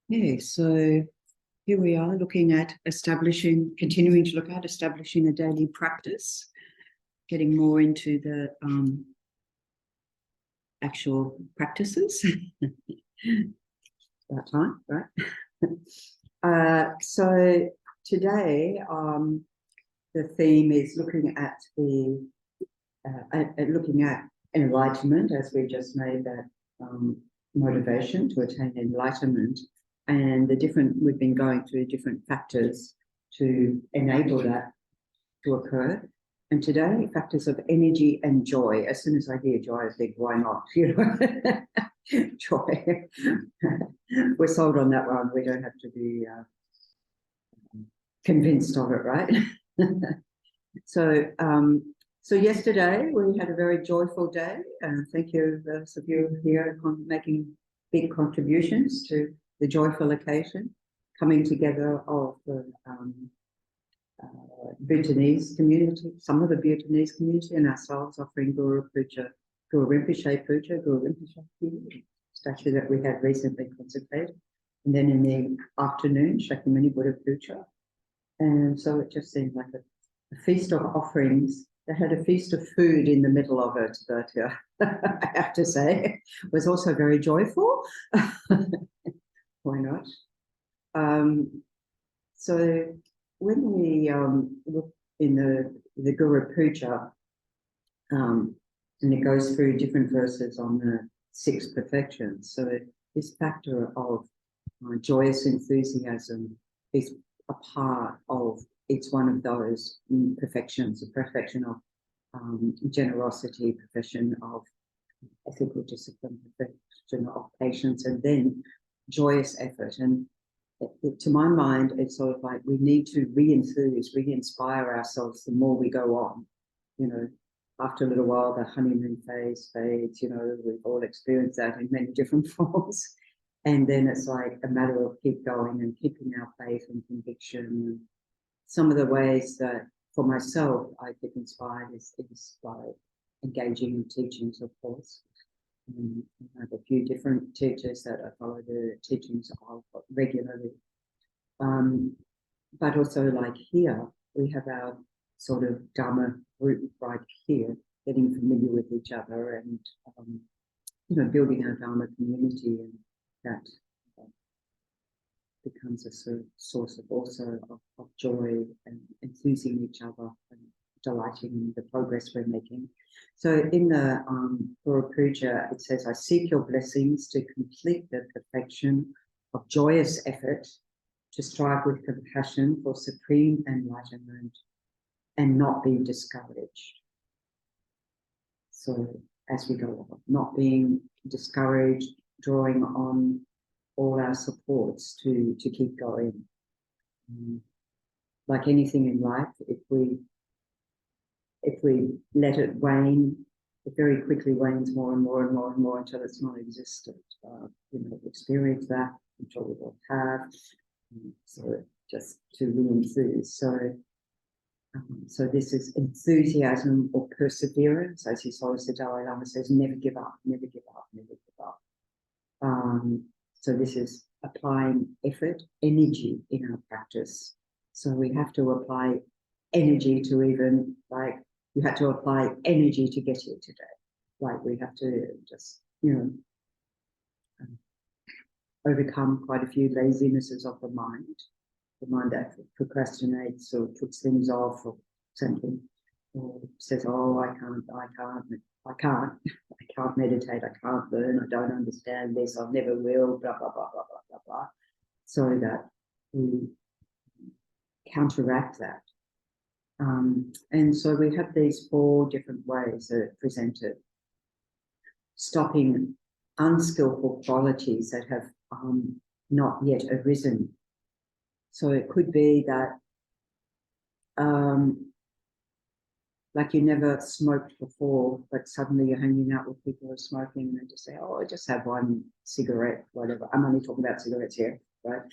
Yeah, so here we are looking at continuing to look at establishing a daily practice, getting more into the actual practices. That time, right? So today, the theme is looking at enlightenment, as we just made that motivation to attain enlightenment, and we've been going through different factors to enable that to occur. And today, factors of energy and joy. As soon as I hear joy, I think, why not? You know, joy. We're sold on that one. We don't have to be convinced of it, right? So yesterday we had a very joyful day, and thank you, those of you here making big contributions to the joyful occasion, coming together of the Bhutanese community, some of the Bhutanese community, and ourselves offering Guru Rinpoche statue that we had recently consecrated, and then in the afternoon, Shakyamuni Buddha Puja. And so it just seemed like a feast of offerings. They had a feast of food in the middle of it, but I have to say, was also very joyful. Why not? So when we look in the Guru Puja, and it goes through different verses on the 6 perfections. So this factor of joyous enthusiasm is a part of, it's one of those perfections, the perfection of generosity, perfection of ethical discipline, perfection of patience, and then joyous effort. And to my mind, it's sort of like we need to re-inspire ourselves the more we go on. You know, after a little while, the honeymoon phase fades, you know, we've all experienced that in many different forms. And then it's like a matter of keep going and keeping our faith and conviction. Some of the ways that, for myself, I get inspired is by engaging in teachings, of course. I have a few different teachers that I follow the teachings of regularly. But also, like here, we have our sort of Dharma group right here, getting familiar with each other and, you know, building our Dharma community, and that becomes a sort of source of also of joy and enthusing each other and delighting in the progress we're making. So in the Guru Puja, it says, I seek your blessings to complete the perfection of joyous effort, to strive with compassion for supreme enlightenment and not be discouraged. So as we go on, not being discouraged, drawing on all our supports to keep going. Like anything in life, if we let it wane, it very quickly wanes more and more and more and more until it's non-existent. You know, experience that, I'm sure we all have. So just to re-enthuse. So this is enthusiasm or perseverance, as His Holiness the Dalai Lama says, never give up, never give up, never give up. So this is applying effort, energy in our practice. So we have to apply energy to even, like, you had to apply energy to get here today. Like, we have to just, you know, overcome quite a few lazinesses of the mind that procrastinates or puts things off or something, or says, oh, I can't meditate, I can't learn, I don't understand this, I never will, blah, blah, blah, blah, blah, blah, blah. So that we counteract that. And so we have these 4 different ways that are presented. Stopping unskillful qualities that have not yet arisen. So it could be that like you never smoked before, but suddenly you're hanging out with people who are smoking and they just say, oh, I just have one cigarette, whatever. I'm only talking about cigarettes here, right?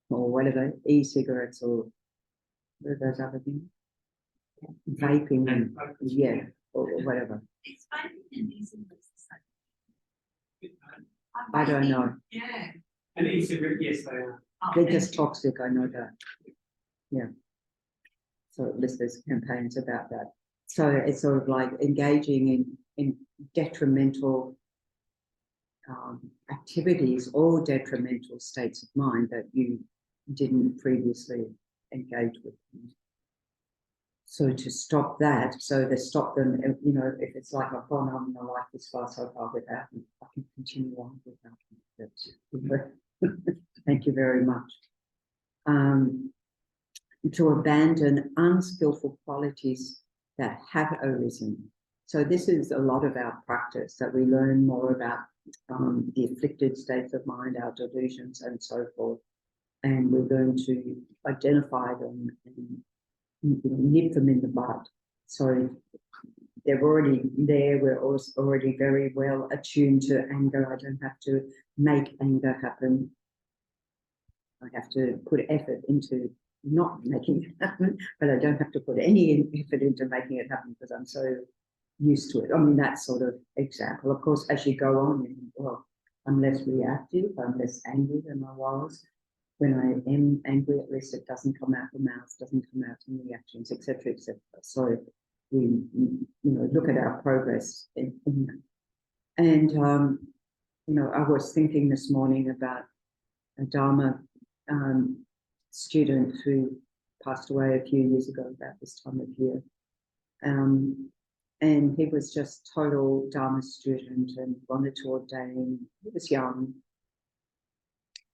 Or whatever, e-cigarettes or what are those other things? Vaping, and, yeah, or whatever. It's vaping and e-cigarettes. I don't know. Yeah. And yes, they are. They're just toxic, I know that. Yeah. So at least there's campaigns about that. So it's sort of like engaging in detrimental activities or detrimental states of mind that you didn't previously engage with. So to stop that, so to stop them, you know, if it's like I've gone on in my life this far so far without them, I can continue on without them. Thank you very much. To abandon unskillful qualities that have arisen. So this is a lot of our practice, that we learn more about the afflicted states of mind, our delusions and so forth. And we learn to identify them and nip them in the bud. So they're already there. We're already very well attuned to anger. I don't have to make anger happen. I have to put effort into not making it happen, but I don't have to put any effort into making it happen because I'm so used to it. I mean, that sort of example. Of course, as you go on, you think, well, I'm less reactive, I'm less angry than I was. When I am angry, at least it doesn't come out the mouth, doesn't come out in the actions, etc., etc. So we, you know, look at our progress in that. And you know, I was thinking this morning about a Dharma student who passed away a few years ago about this time of year. And he was just total Dharma student and wanted to ordain. He was young.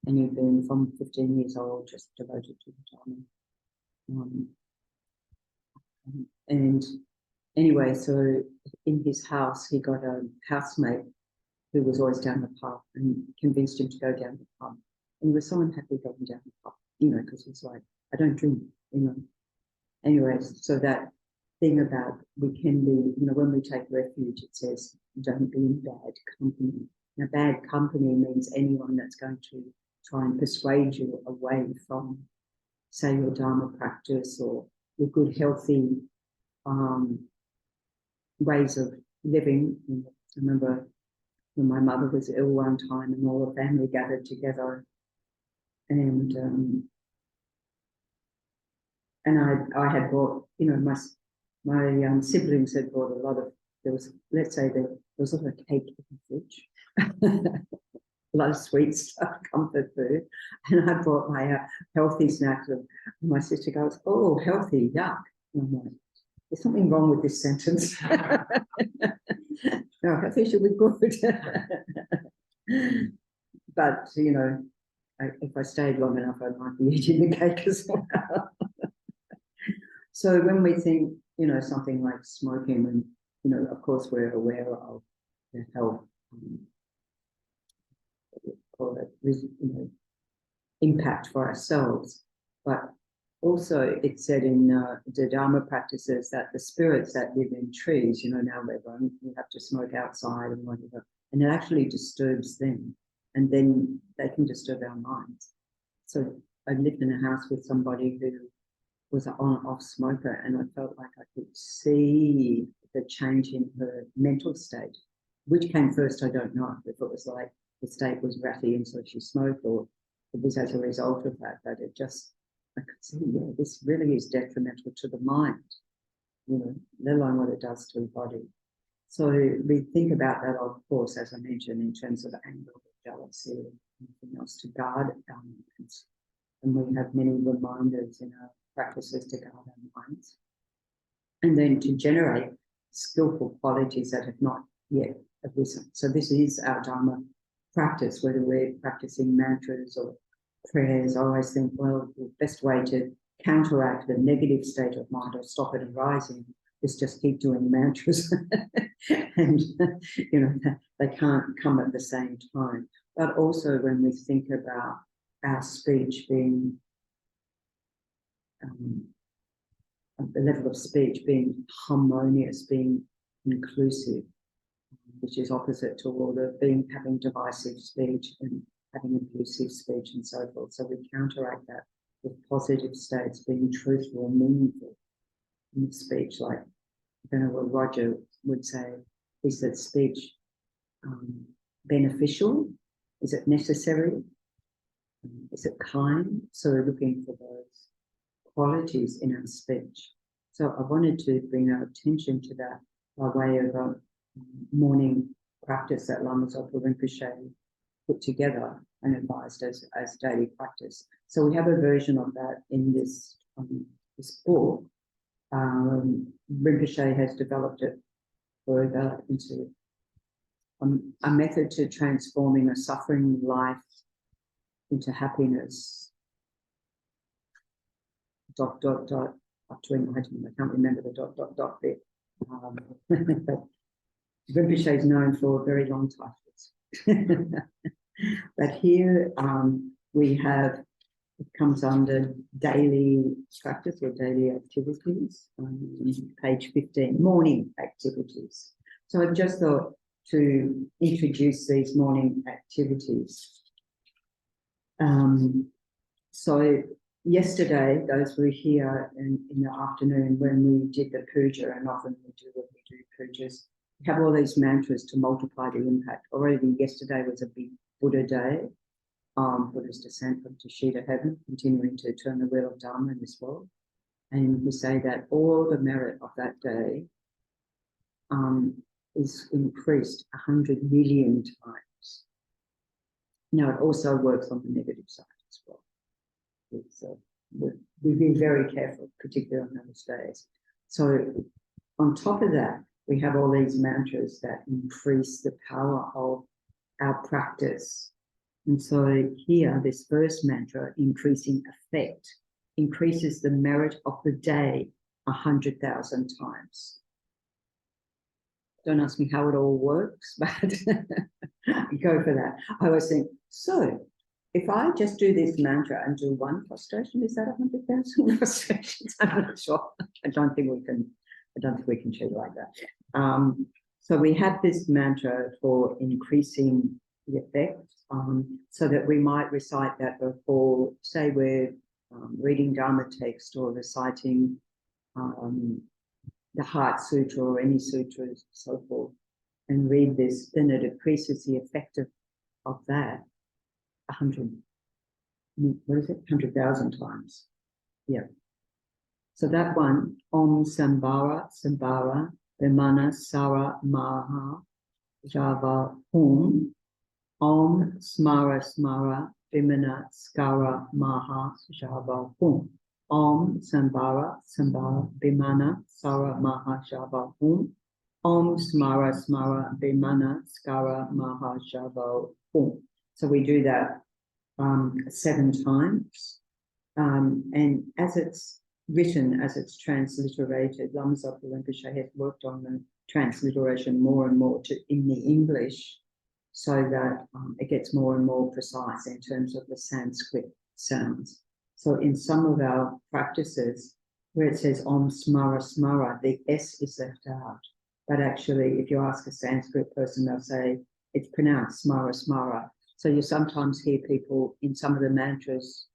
And he'd been from 15 years old, just devoted to the Dharma. And anyway, so in his house, he got a housemate who was always down the pub and convinced him to go down the pub. And he was so unhappy going down the pub, you know, because he's like, I don't drink, you know. Anyway, so that thing about we can be, you know, when we take refuge, it says, don't be in bad company. Now, bad company means anyone that's going to try and persuade you away from, say, your Dharma practice or your good, healthy ways of living. I remember when my mother was ill one time and all the family gathered together, and I had brought, you know, my siblings had brought a lot of, let's say there was a lot of cake in the fridge. A lot of sweet stuff, comfort food, and I brought my healthy snacks. And my sister goes, "Oh, healthy, yuck!" And I'm like, "There's something wrong with this sentence." No, healthy should be good. But you know, if I stayed long enough, I might be eating the cake as well. So when we think, you know, something like smoking, and you know, of course, we're aware of the health. Or you know, impact for ourselves, but also it's said in the Dharma practices that the spirits that live in trees, you know, now we have to smoke outside and whatever, and it actually disturbs them, and then they can disturb our minds. So I lived in a house with somebody who was an on-off smoker, and I felt like I could see the change in her mental state. Which came first, I don't know. If it was like the state was ratty and so she smoked, or it was as a result of that, but it just, I could see, yeah, this really is detrimental to the mind, you know, let alone what it does to the body. So we think about that, of course, as I mentioned, in terms of anger, jealousy, and anything else to guard our minds. And we have many reminders in our practices to guard our minds. And then to generate skillful qualities that have not yet arisen. So this is our Dharma practice, whether we're practicing mantras or prayers. I always think, well, the best way to counteract the negative state of mind or stop it arising is just keep doing mantras. And, you know, they can't come at the same time. But also when we think about our speech being, the level of speech being harmonious, being inclusive, which is opposite to all the having divisive speech and having abusive speech and so forth. So we counteract that with positive states, being truthful and meaningful in speech. Like Venerable Roger would say, is that speech beneficial Is it necessary? Is it kind? So we're looking for those qualities in our speech. So I wanted to bring our attention to that by way of a morning practice that Lama Zopa Rinpoche put together and advised as daily practice. So we have a version of that in this book. Rinpoche has developed it further into a method to transforming a suffering life into happiness. ... up to enlightenment. I can't remember the ... bit. But Rinpoche is known for very long titles. But here we have, it comes under daily practice or daily activities, page 15, morning activities. So I've just thought to introduce these morning activities. So yesterday, those were here in the afternoon when we did the puja, and often we do when we do pujas, we have all these mantras to multiply the impact. Already yesterday was a big Buddha day, Buddha's descent from Tushita heaven, continuing to turn the wheel of Dharma in this world. And we say that all the merit of that day is increased 100 million times. Now, it also works on the negative side as well. We've been very careful, particularly on those days. So on top of that, we have all these mantras that increase the power of our practice. And so here, this first mantra, increasing effect, increases the merit of the day 100,000 times. Don't ask me how it all works, but go for that. I always think, so if I just do this mantra and do one prostration, is that 100,000 prostrations? I'm not sure. I don't think we can treat it like that. So we have this mantra for increasing the effect, so that we might recite that before, say we're reading Dharma text or reciting the Heart Sutra or any sutras, so forth, and read this, then it increases the effect of that 100,000 times. Yeah. So that one, Om Sambhara, Sambhara, Vimana Sara Maha Java Hum, Om Smara Smara, Vimana Skara Maha Java Hum. Om Sambhara, Sambhara, Vimana Sara Maha Java Hum. Om Smara Smara, Vimana Skara Maha Java Hum. So we do that 7 times. And as it's written, as it's transliterated, Lama Zopa Rinpoche has worked on the transliteration more and more in the English, so that it gets more and more precise in terms of the Sanskrit sounds. So in some of our practices, where it says Om Smara Smara, the S is left out. But actually, if you ask a Sanskrit person, they'll say it's pronounced Smara Smara. So you sometimes hear people in some of the mantras,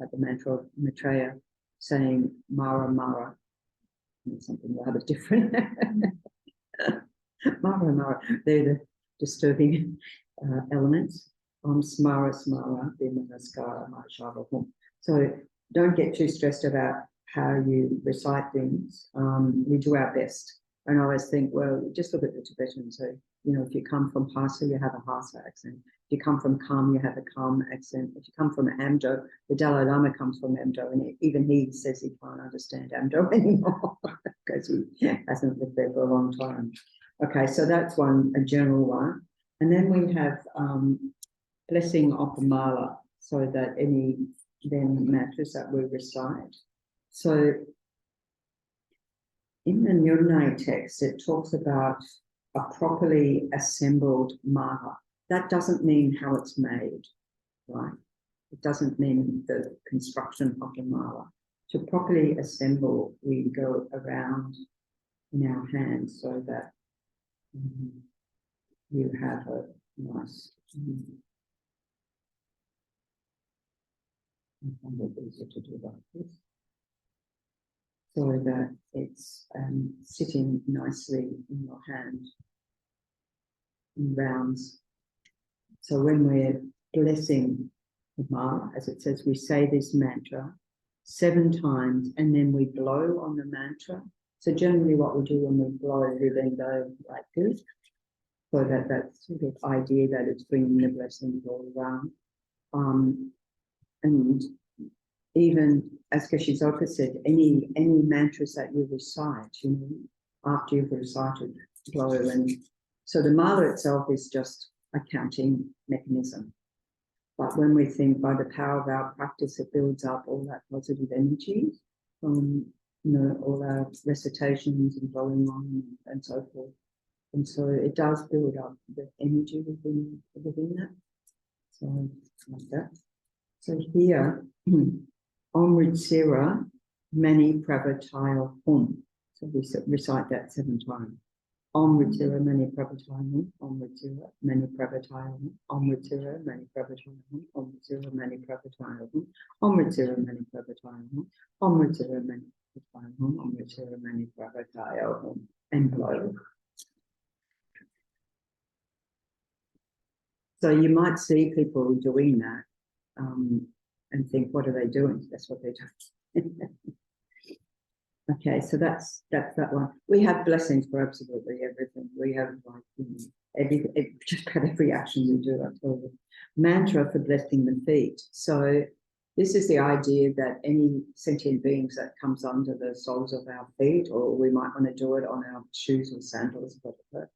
like the mantra of Maitreya, saying Mara Mara, something rather different. Mara Mara, they're the disturbing elements. Smara Smara, Vimanaskara, Mahashava Hum. So don't get too stressed about how you recite things. We do our best. And I always think, well, just look at the Tibetans. So, you know, if you come from Hasa, you have a Hasa accent. If you come from Kham, you have a Kham accent. If you come from Amdo, the Dalai Lama comes from Amdo, and even he says he can't understand Amdo anymore because he hasn't lived there for a long time. Okay, so that's one, a general one. And then we have blessing of the mala, so that any then mantras that we recite. So in the Nyurnai text, it talks about a properly assembled mala. That doesn't mean how it's made, right? It doesn't mean the construction of the mala. To properly assemble, we go around in our hands so that you have a nice. I find it easier to do like this, so that it's sitting nicely in your hand in rounds. So when we're blessing the mala, as it says, we say this mantra 7 times and then we blow on the mantra. So generally what we do when we blow, we then go like this. So that sort of idea that it's bringing the blessings all around. And even as Chökyi Zopa said, any mantras that you recite, you know, after you've recited, blow. And so the mala itself is just a counting mechanism. But when we think by the power of our practice, it builds up all that positive energy from, you know, all our recitations and blowing on and so forth. And so it does build up the energy within that. So like that. So here, Omritsira Mani Pravataya Hum. So we recite that 7 times. Omritsira Mani Pravataya Hum. Omritsira Mani Pravataya Hum. Omritsira Mani Pravataya Hum. Omritsira Mani Pravataya Hum. Omritsira Mani Pravataya Hum. Omritsira Mani Pravataya Hum. Omritsira Mani Pravataya Hum. And blow. So you might see people doing that and think, what are they doing? That's what they're doing. Okay, so that's that one. We have blessings for absolutely everything. We have like, you know, just about every action we do, I tell you. Mantra for blessing the feet. So this is the idea that any sentient beings that comes under the soles of our feet, or we might want to do it on our shoes or sandals, whatever.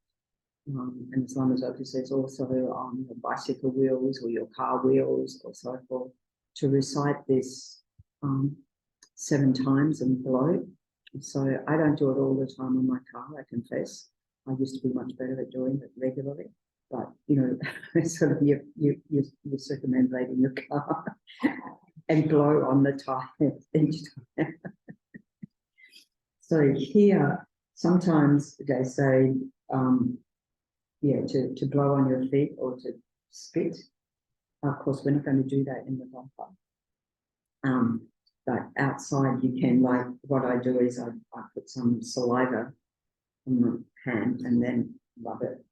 And as Lama Zopa says, also on the bicycle wheels or your car wheels or so forth, to recite this 7 times and blow. So I don't do it all the time on my car, I confess. I used to be much better at doing it regularly. But, you know, sort of you circumambulating your car and blow on the tires each time. So here, sometimes they say, to blow on your feet or to spit. Of course, we're not going to do that in the bumper. But outside you can, like what I do is I put some saliva on my hand and then rub it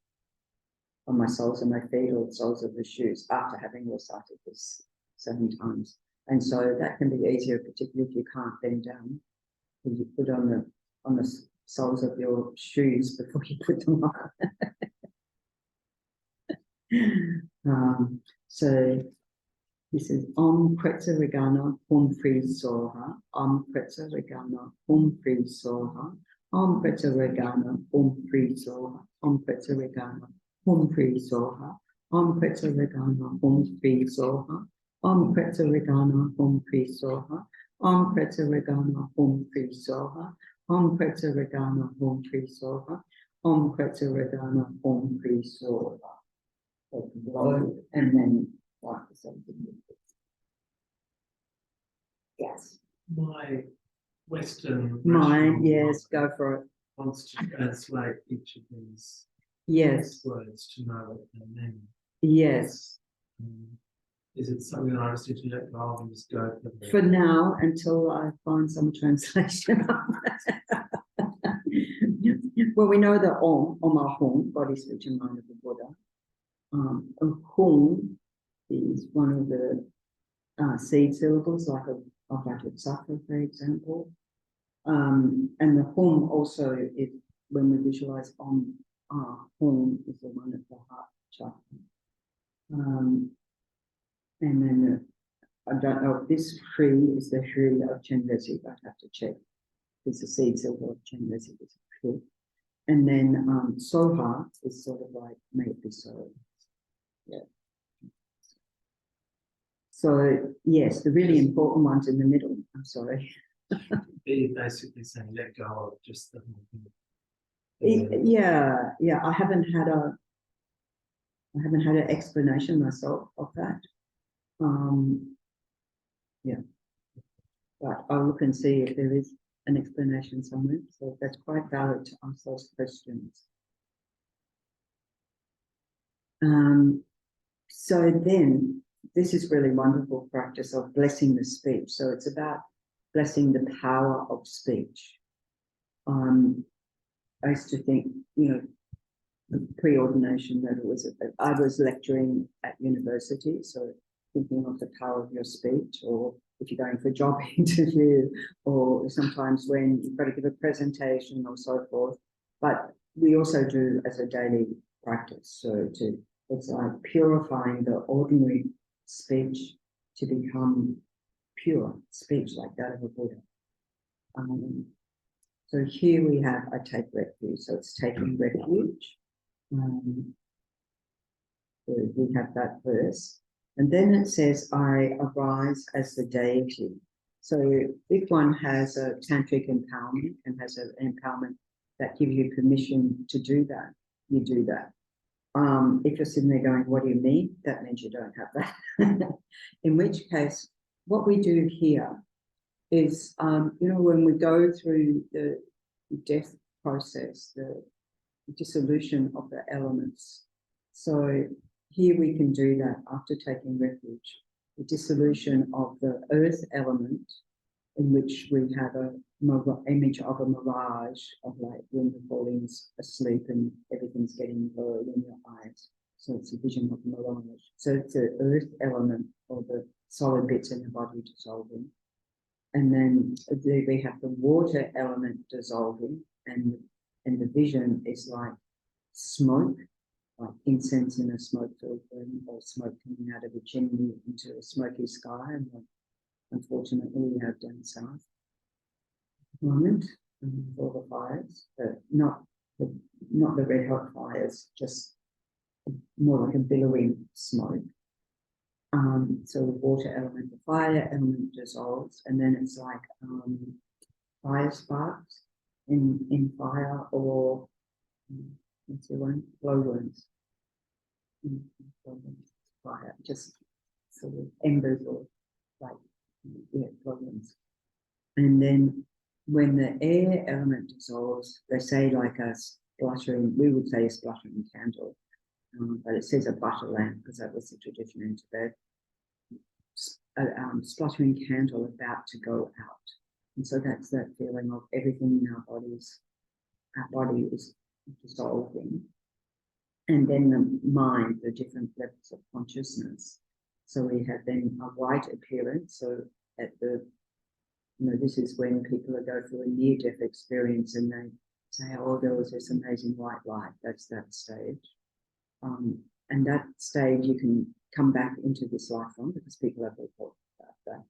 on my soles of my feet or the soles of the shoes after having recited this 7 times. And so that can be easier, particularly if you can't bend down. You put on the soles of your shoes before you put them on. So this is Om Kretsa Regana Hum Free Soha. Om Kretsa Regana Hum Free Soha. Om Kretsa Regana Hum Free Soha. Om Kretsa Regana Hum Free Soha. Om Kretsa Regana Hum Free Soha. Om Kretsa Regana Hum Free Soha. Om Kretsa Regana Hum Free Soha. Om Kretsa Regana Hum Free Soha. Om Kretsa Regana Hum Free Soha. Blow and then like something. Yes. My Western mind, yes, go for it. Wants to translate each of these words to know what they mean. Yes. Is it something that I just need to let go of and just go for now until I find some translation? Well, we know the Om Ahum, body, speech, and mind of the Buddha. Hum is one of the seed syllables, like a Sakra, for example. And the Hum also, is when we visualize Om, Hum is the one at the heart chakra. And then I don't know if this Shri is the Shri of Chenrezig, I'd have to check. It's the seed syllable of Chenrezig is Shri. And then Soha is sort of like, may it be so. Yeah. So, yes, the really important ones in the middle, I'm sorry. Be basically saying let go of just the whole thing. Yeah, I haven't had an explanation myself of that. Yeah, but I'll look and see if there is an explanation somewhere. So that's quite valid to ask those questions. So then, this is really wonderful practice of blessing the speech. So it's about blessing the power of speech. I used to think, pre-ordination that I was lecturing at university, so thinking of the power of your speech, or if you're going for a job interview, or sometimes when you've got to give a presentation or so forth. But we also do as a daily practice. So it's like purifying the ordinary speech to become pure speech like that of a Buddha. So here we have I take refuge. So it's taking refuge. So we have that verse. And then it says, I arise as the deity. So if one has a tantric empowerment and has an empowerment that gives you permission to do that, you do that. If you're sitting there going, what do you mean? That means you don't have that. In which case, what we do here is, when we go through the death process, the dissolution of the elements. So here we can do that after taking refuge. The dissolution of the earth element, in which we have an image of a mirage of like when you're falling asleep and everything's getting blurred in your eyes. So it's a vision of mirage. So it's the earth element or the solid bits in the body dissolving. And then we have the water element dissolving, and the vision is like smoke, like incense in a smoke-filled room, or smoke coming out of a chimney into a smoky sky. And unfortunately, we have down south at the moment all the fires, but not the red hot fires, just more like a billowing smoke. So the water element, the fire element dissolves, and then it's like fire sparks in fire, or what's the one? Glowworms. Fire, just sort of embers, or like, glowworms. And then when the air element dissolves, they say like a spluttering, we would say a spluttering candle, but it says a butter lamp because that was the tradition in Tibet. A spluttering candle about to go out. And so that's that feeling of everything in our body is dissolving. And then the mind, the different levels of consciousness. So we have then a white appearance. So at the, this is when people go through a near-death experience and they say, oh, there was this amazing white light. That's that stage. And that stage you can come back into this life from, because people have talked about that.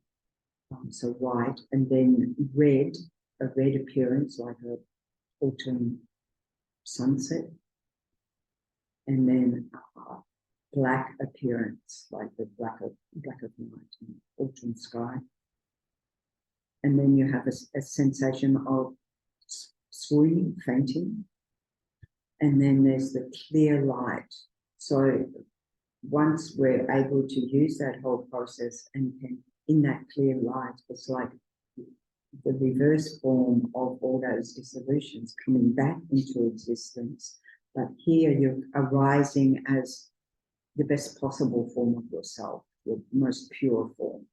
So white, and then red, a red appearance like an autumn sunset, and then black appearance like the black of night, autumn sky. And then you have a sensation of swooning, fainting, and then there's the clear light. So once we're able to use that whole process and can, in that clear light, it's like the reverse form of all those dissolutions coming back into existence. But here you're arising as the best possible form of yourself, your most pure form.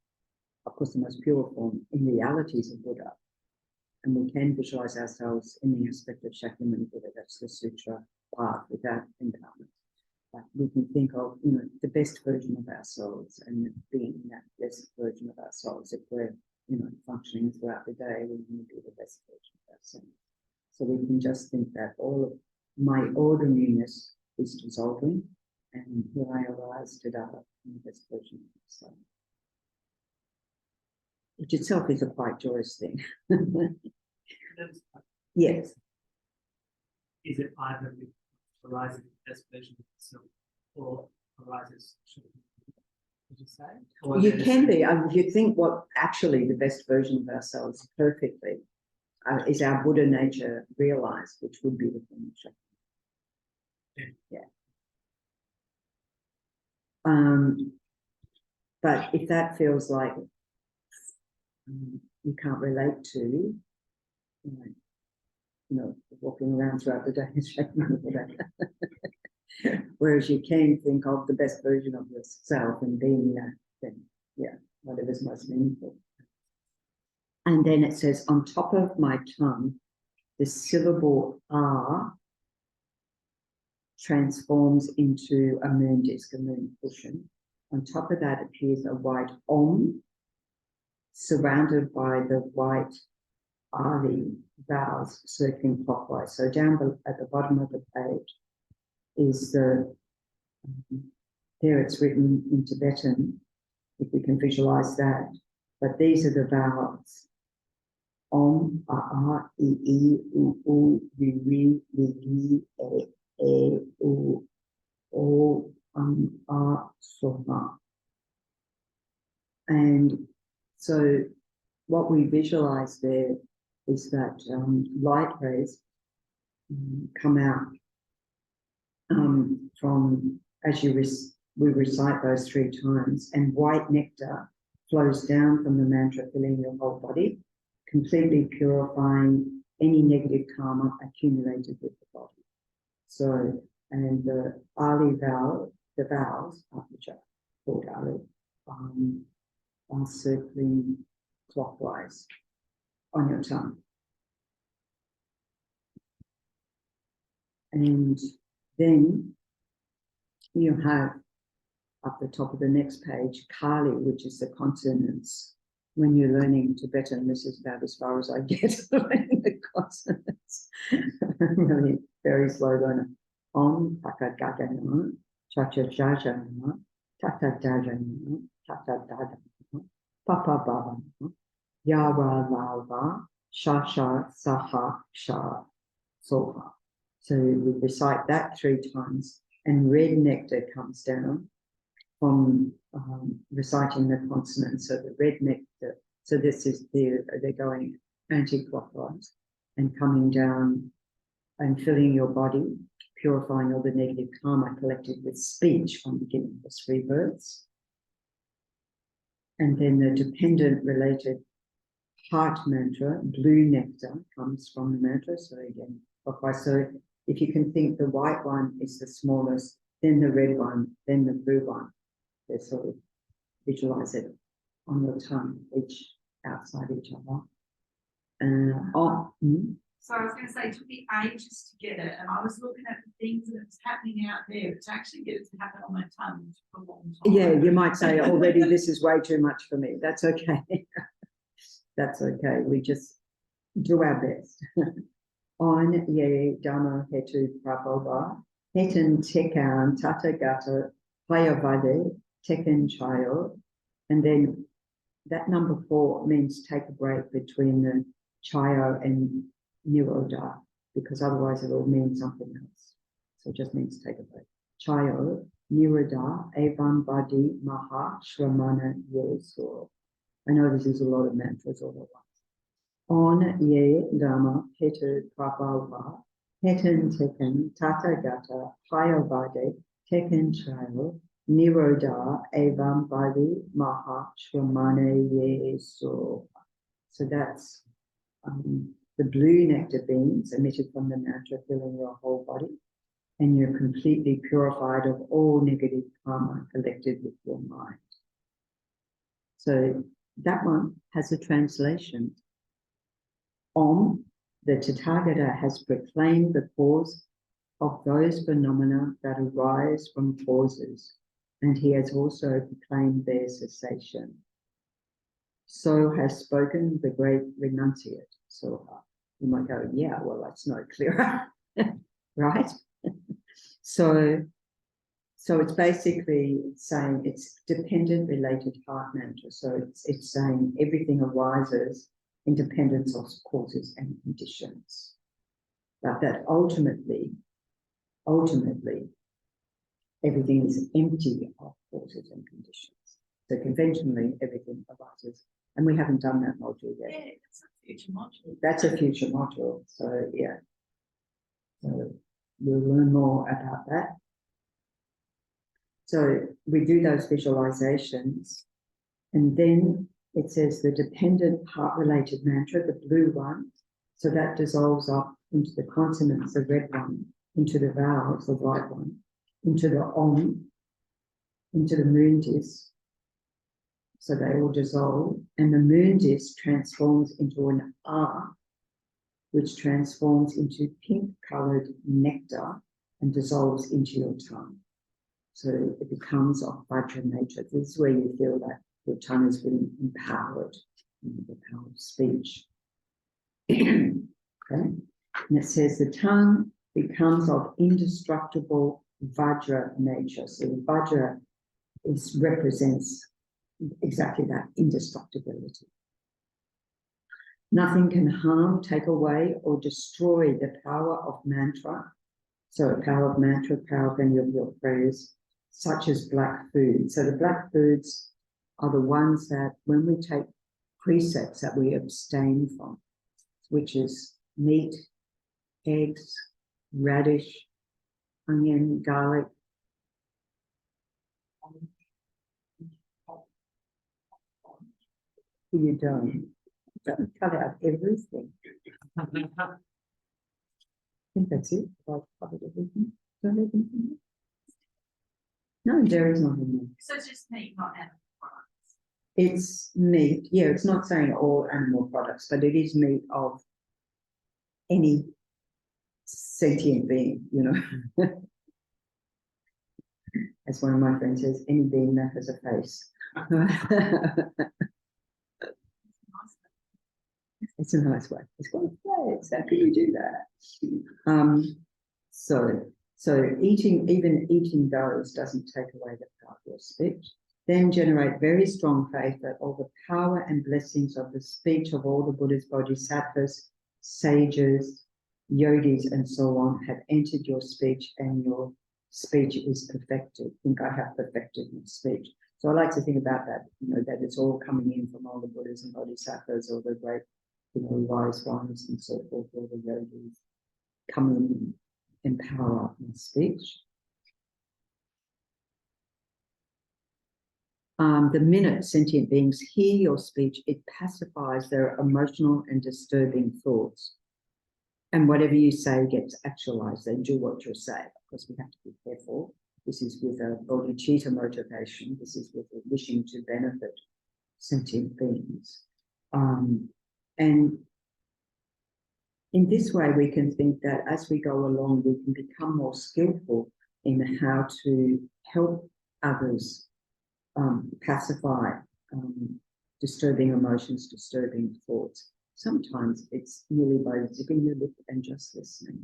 Of course, the most pure form in reality is a Buddha. And we can visualize ourselves in the aspect of Shakyamuni Buddha. That's the sutra path without empowerment. But we can think of, the best version of ourselves, and being that best version of ourselves. If we're, functioning throughout the day, we want to be the best version of ourselves. So we can just think that all of my ordinariness is dissolving, and here I arise to develop the best version of myself. Which itself is a quite joyous thing. Yes. Is it either arises the best version of itself, or arises, would you say? Or you can be. If you think what actually the best version of ourselves perfectly is our Buddha nature realized, which would be the form of Shakyamuni. Yeah. But if that feels like you can't relate to, walking around throughout the day is Shakyamuni. Whereas you can think of the best version of yourself and being that, then whatever's most meaningful. And then it says, on top of my tongue, the syllable R transforms into a moon disk, a moon cushion. On top of that appears a white Om, surrounded by the white Ali vowels circling clockwise. So down at the bottom of the page is the, there it's written in Tibetan, if we can visualize that. But these are the vowels. Om, a, I, u, ri, li, e, u, o, a, so, ma. And so what we visualize there is that light rays come out from, as we recite those 3 times, and white nectar flows down from the mantra, filling your whole body, completely purifying any negative karma accumulated with the body. So, and the Ali vowel, the vowels, which are called Ali, are circling clockwise on your tongue. And then you have up the top of the next page, Kali, which is the consonants. When you're learning Tibetan, this is about as far as I get learning the consonants. Really very slow learner. Om, taka gagana, cha-cha jajana, tata dajana, tata dadana, papa babana, yawa lava, sha-sha, saha, sha, soha. So we recite that 3 times, and red nectar comes down from reciting the consonants. So the red nectar, so this is they're going anti-clockwise and coming down and filling your body, purifying all the negative karma collected with speech from beginning of the 3 births. And then the dependent related heart mantra, blue nectar, comes from the mantra. So again, clockwise. So if you can think the white one is the smallest, then the red one, then the blue one. They sort of visualize it on your tongue, each outside each other. So I was going to say, it took me ages to get it, and I was looking at the things that was happening out there, but to actually get it to happen on my tongue took a long time. Yeah, you might say already this is way too much for me. That's okay. That's okay. We just do our best. On ye dhamma hetu prabhava, hetan tekan tata gata payavade tekan chayo. And then that number 4 means take a break between the chayo and nirodha, because otherwise it will mean something else. So it just means take a break. Chayo, nirodha, evam vadi maha shramana yeso. I know this is a lot of mantras all at once. On ye dhamma hetu prabhava, hetan tekan tata gata payavade tekan chayo nirodha evam vadi maha shramana yeso. So that's the blue nectar beams emitted from the mantra, filling your whole body, and you're completely purified of all negative karma collected with your mind. So that one has a translation. Om, the Tathagata has proclaimed the cause of those phenomena that arise from causes, and he has also proclaimed their cessation. So has spoken the great renunciate. So you might go, yeah, well, that's no clearer, right? So it's basically saying it's dependent related heart mantra. So it's saying everything arises in dependence of causes and conditions, but that ultimately, everything is empty of causes and conditions. So conventionally, everything arises, and we haven't done that module yet. Yeah, that's a future module. That's a future module. So yeah, so we'll learn more about that. So we do those visualizations, and then it says the dependent heart-related mantra, the blue one, so that dissolves up into the consonants, the red one, into the vowels, the white one, into the Om, into the moon disk. So they all dissolve, and the moon disk transforms into an Ah, which transforms into pink-coloured nectar and dissolves into your tongue. So it becomes of Vajra nature. This is where you feel that your tongue has been empowered, the power of speech. Okay, and it says the tongue becomes of indestructible Vajra nature. So the Vajra represents exactly that, indestructibility. Nothing can harm, take away, or destroy the power of mantra. So the power of mantra, power of any of your prayers, such as black food. So the black foods are the ones that when we take precepts that we abstain from, which is meat, eggs, radish, onion, garlic. You don't cut out everything. I think that's it. I've covered everything. Don't leave anything. No, dairy's not in there. So it's just meat, not animal products. It's meat. Yeah, it's not saying all animal products, but it is meat of any sentient being, you know. As one of my friends says, any being that has a face. It's a nice way. It's got a face. How can you do that? So even eating those doesn't take away the power of your speech. Then generate very strong faith that all the power and blessings of the speech of all the Buddhas, Bodhisattvas, sages, yogis, and so on have entered your speech, and your speech is perfected. I think I have perfected my speech. So I like to think about that, you know, that it's all coming in from all the Buddhas and Bodhisattvas, all the great, you know, wise ones and so forth, all the yogis come in and empower my speech. The minute sentient beings hear your speech, it pacifies their emotional and disturbing thoughts. And whatever you say gets actualized. They do what you say. Of course, we have to be careful. This is with a bodhicitta motivation. This is with a wishing to benefit sentient beings. And in this way, we can think that as we go along, we can become more skillful in how to help others pacify disturbing emotions, disturbing thoughts. Sometimes it's merely by zipping your lip and just listening.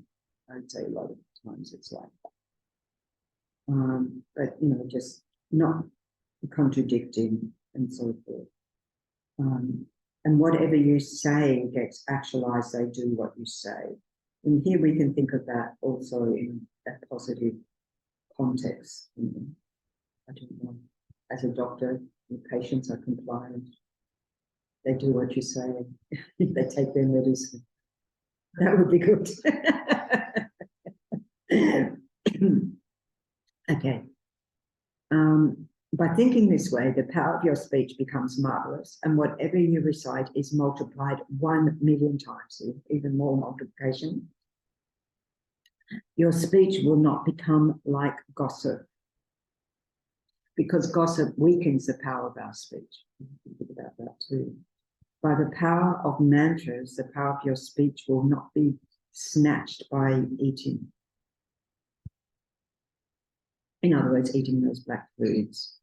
I'd say a lot of times it's like that. But, you know, just not contradicting and so forth. And whatever you say gets actualized, they do what you say. And here we can think of that also in a positive context. You know, I don't know, as a doctor, your patients are compliant. They do what you say. If they take their medicine, that would be good. Okay. By thinking this way, the power of your speech becomes marvelous, and whatever you recite is multiplied 1,000,000 times, even more multiplication. Your speech will not become like gossip, because gossip weakens the power of our speech. Think about that too. By the power of mantras, the power of your speech will not be snatched by eating. In other words, eating those black foods.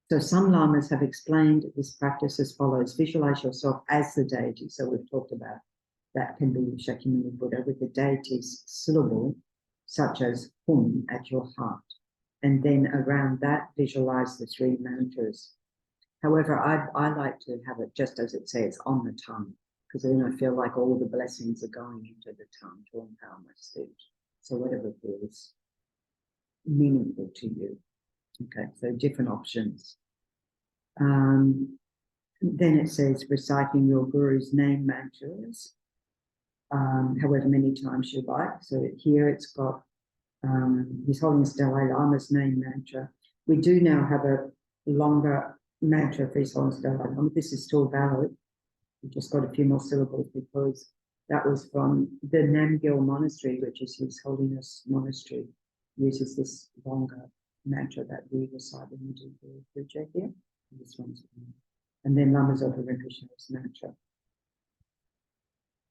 So some lamas have explained this practice as follows. Visualize yourself as the deity. So we've talked about that can be Shakyamuni Buddha with the deity's syllable, such as Hum at your heart. And then around that, visualize the 3 mantras. However, I like to have it just as it says on the tongue, because then I feel like all the blessings are going into the tongue to empower my speech. So whatever feels meaningful to you. Okay, so different options. Then it says reciting your guru's name mantras, however many times you like. So here it's got His Holiness Dalai Lama's name mantra. We do now have a longer mantra for His Holiness Dalai Lama. This is still valid. We've just got a few more syllables because that was from the Namgyal Monastery, which is His Holiness Monastery, uses this longer mantra that we recite when we do the puja here. This one's, and then Lama Zopa Rinpoche's mantra.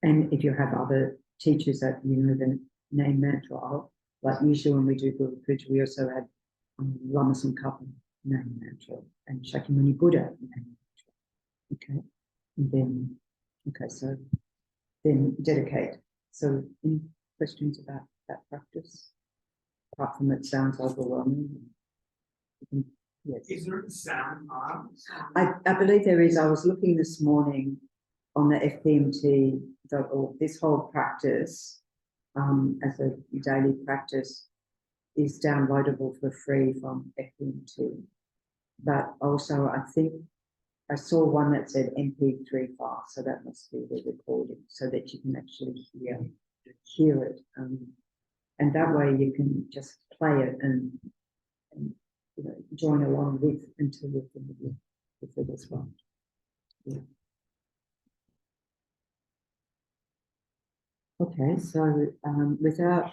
And if you have other teachers that you know the name mantra of, like usually when we do Guru Puja, we also have Lama Zopa name mantra and Shakyamuni Buddha name mantra. Okay, and then so then dedicate. So any questions about that practice? Apart from it sounds overwhelming. Yes. Is there a sound arm? I believe there is. I was looking this morning on the fpmt.org. This whole practice, as a daily practice, is downloadable for free from FPMT. But also, I think I saw one that said MP3 file, so that must be the recording, so that you can actually hear it. And that way you can just play it and you know, join along with until you're familiar with it as well. Yeah. Okay, so without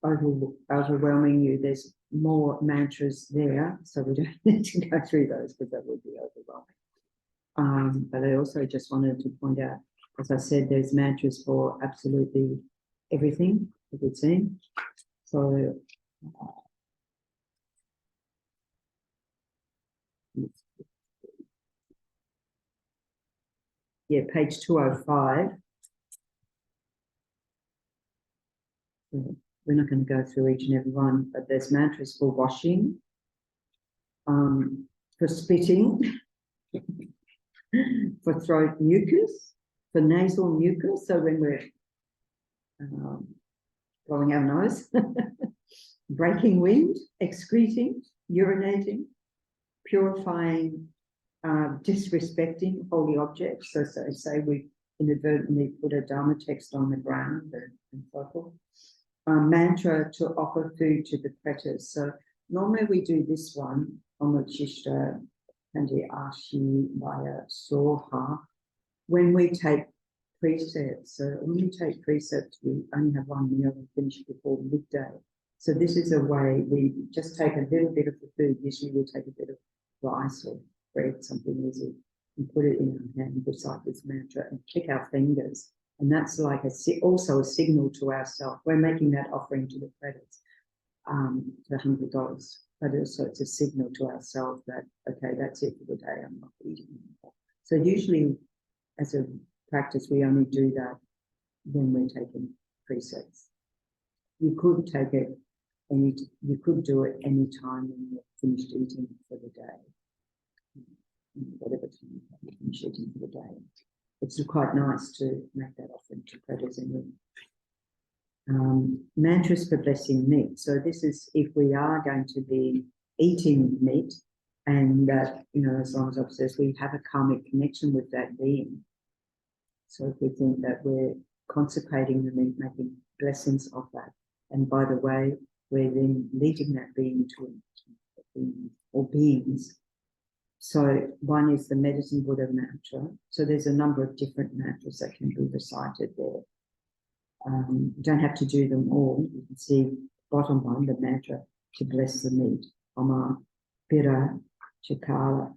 overwhelming you, there's more mantras there, so we don't need to go through those because that would be overwhelming. But I also just wanted to point out, as I said, there's mantras for absolutely everything that we've seen. So yeah, page 205. We're not going to go through each and every one, but there's mantras for washing, for spitting, for throat mucus, for nasal mucus, so when we're blowing our nose, breaking wind, excreting, urinating, purifying, disrespecting holy objects. So say we inadvertently put a Dharma text on the ground and so forth. Mantra to offer food to the pretas. So normally we do this one on the Chishta Kandi Ashi Vaya Soha when we take precepts. So when we take precepts, we only have one meal and finish before midday. So this is a way we just take a little bit of the food. Usually we take a bit of rice or bread, something easy, and put it in our hand, recite this mantra and click our fingers. And that's like also a signal to ourselves. We're making that offering to the pretas, the $100. But also it's a signal to ourselves that, okay, that's it for the day, I'm not eating anymore. So usually as a practice, we only do that when we're taking precepts. You could take it and you could do it any time when you're finished eating for the day. Whatever time you finish eating for the day. It's quite nice to make that offering to pretas in mantras for blessing meat. So this is if we are going to be eating meat, and that, you know, as long as it says we have a karmic connection with that being. So if we think that we're consecrating the meat, making blessings of that, and by the way, we're then leading that being to or beings. So one is the medicine Buddha mantra. So there's a number of different mantras that can be recited there. You don't have to do them all. You can see bottom one, the mantra to bless the meat. Oma Bira Chikara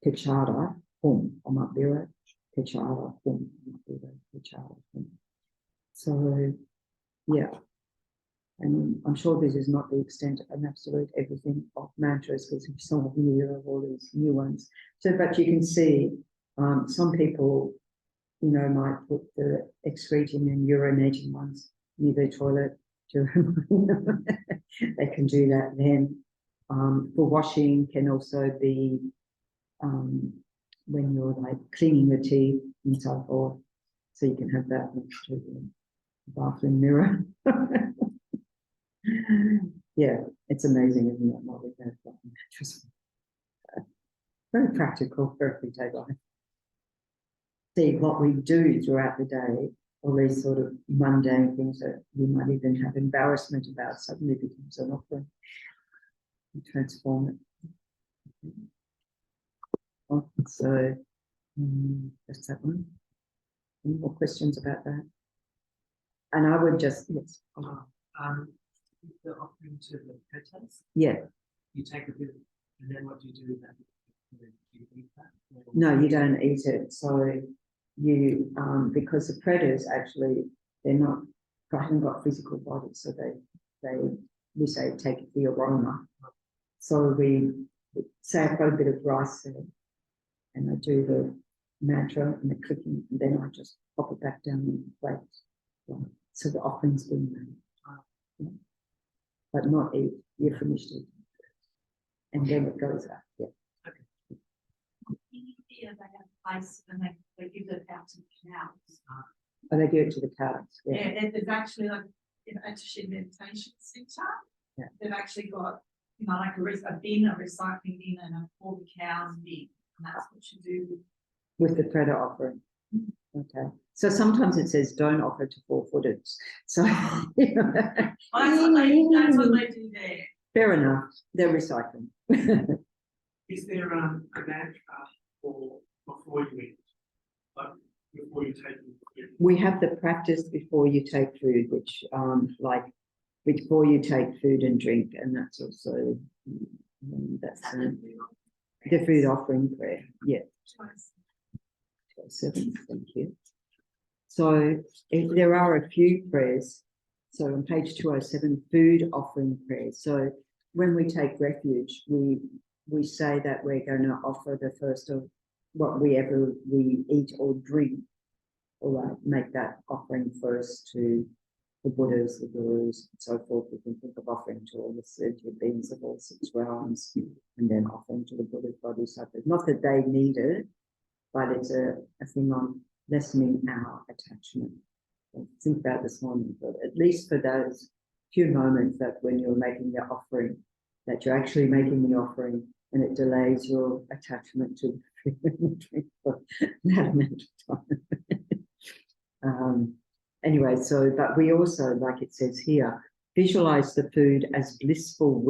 Pichara Hum. Oma Bira Pichara Hum. Oma Bira Pichara Hum. So yeah. And I'm sure this is not the extent of an absolute everything of mantras, because some of you have all these new ones. So, but you can see some people, you know, might put the excreting and urinating ones near their toilet to remind them. They can do that then. For washing can also be when you're like cleaning the teeth and so forth. So you can have that next to the bathroom mirror. Yeah, it's amazing, isn't it? What we have got in mattress. Very practical for everyday life. See what we do throughout the day, all these sort of mundane things that we might even have embarrassment about, suddenly becomes an offering. And transform it. Oh, so that's that one. Any more questions about that? And I would just, yes. The offering to the pretas, Yeah. you take a bit, and then what do you do with that? You eat that? No, you don't eat it. So you, because the predators actually, they haven't got physical bodies, so we say take it for your aroma. So we say I've got a bit of rice there, and I do the mantra and the clicking, and then I just pop it back down in the plate. So the offering's being made. Yeah. But not eat, you're finished eating. And then it goes out. Yeah. Here they have a place and they give it out to the cows. Oh, they give it to the cows. Yeah, there's actually like at Chökyi meditation centre. Yeah. They've actually got, you know, like a bin, a recycling bin, and a for the cows bin, and that's what you do With the predator offering. Okay. So sometimes it says don't offer to four-footers. So you know, that's what they do there. fair enough. They're recycling. Is there a mantra for before you eat, like before you take food? We have the practice before you take food, which like before you take food and drink, and that's also that's the food offering prayer. Yeah. 7, thank you. So there are a few prayers. So on page 207, food offering prayers. So when we take refuge, we say that we're going to offer the first of whatever we eat or drink, or make that offering first to the Buddhas, the Gurus, and so forth. We can think of offering to all the sentient beings of all 6 realms, and then offering to the Buddha's Bodhisattvas. Not that they need it, but it's a thing on lessening our attachment. I think about this morning, but at least for those few moments that when you're making the offering, that you're actually making the offering, and it delays your attachment to the food and drink for that amount of time. Anyway, so, but we also, like it says here, visualize the food as blissful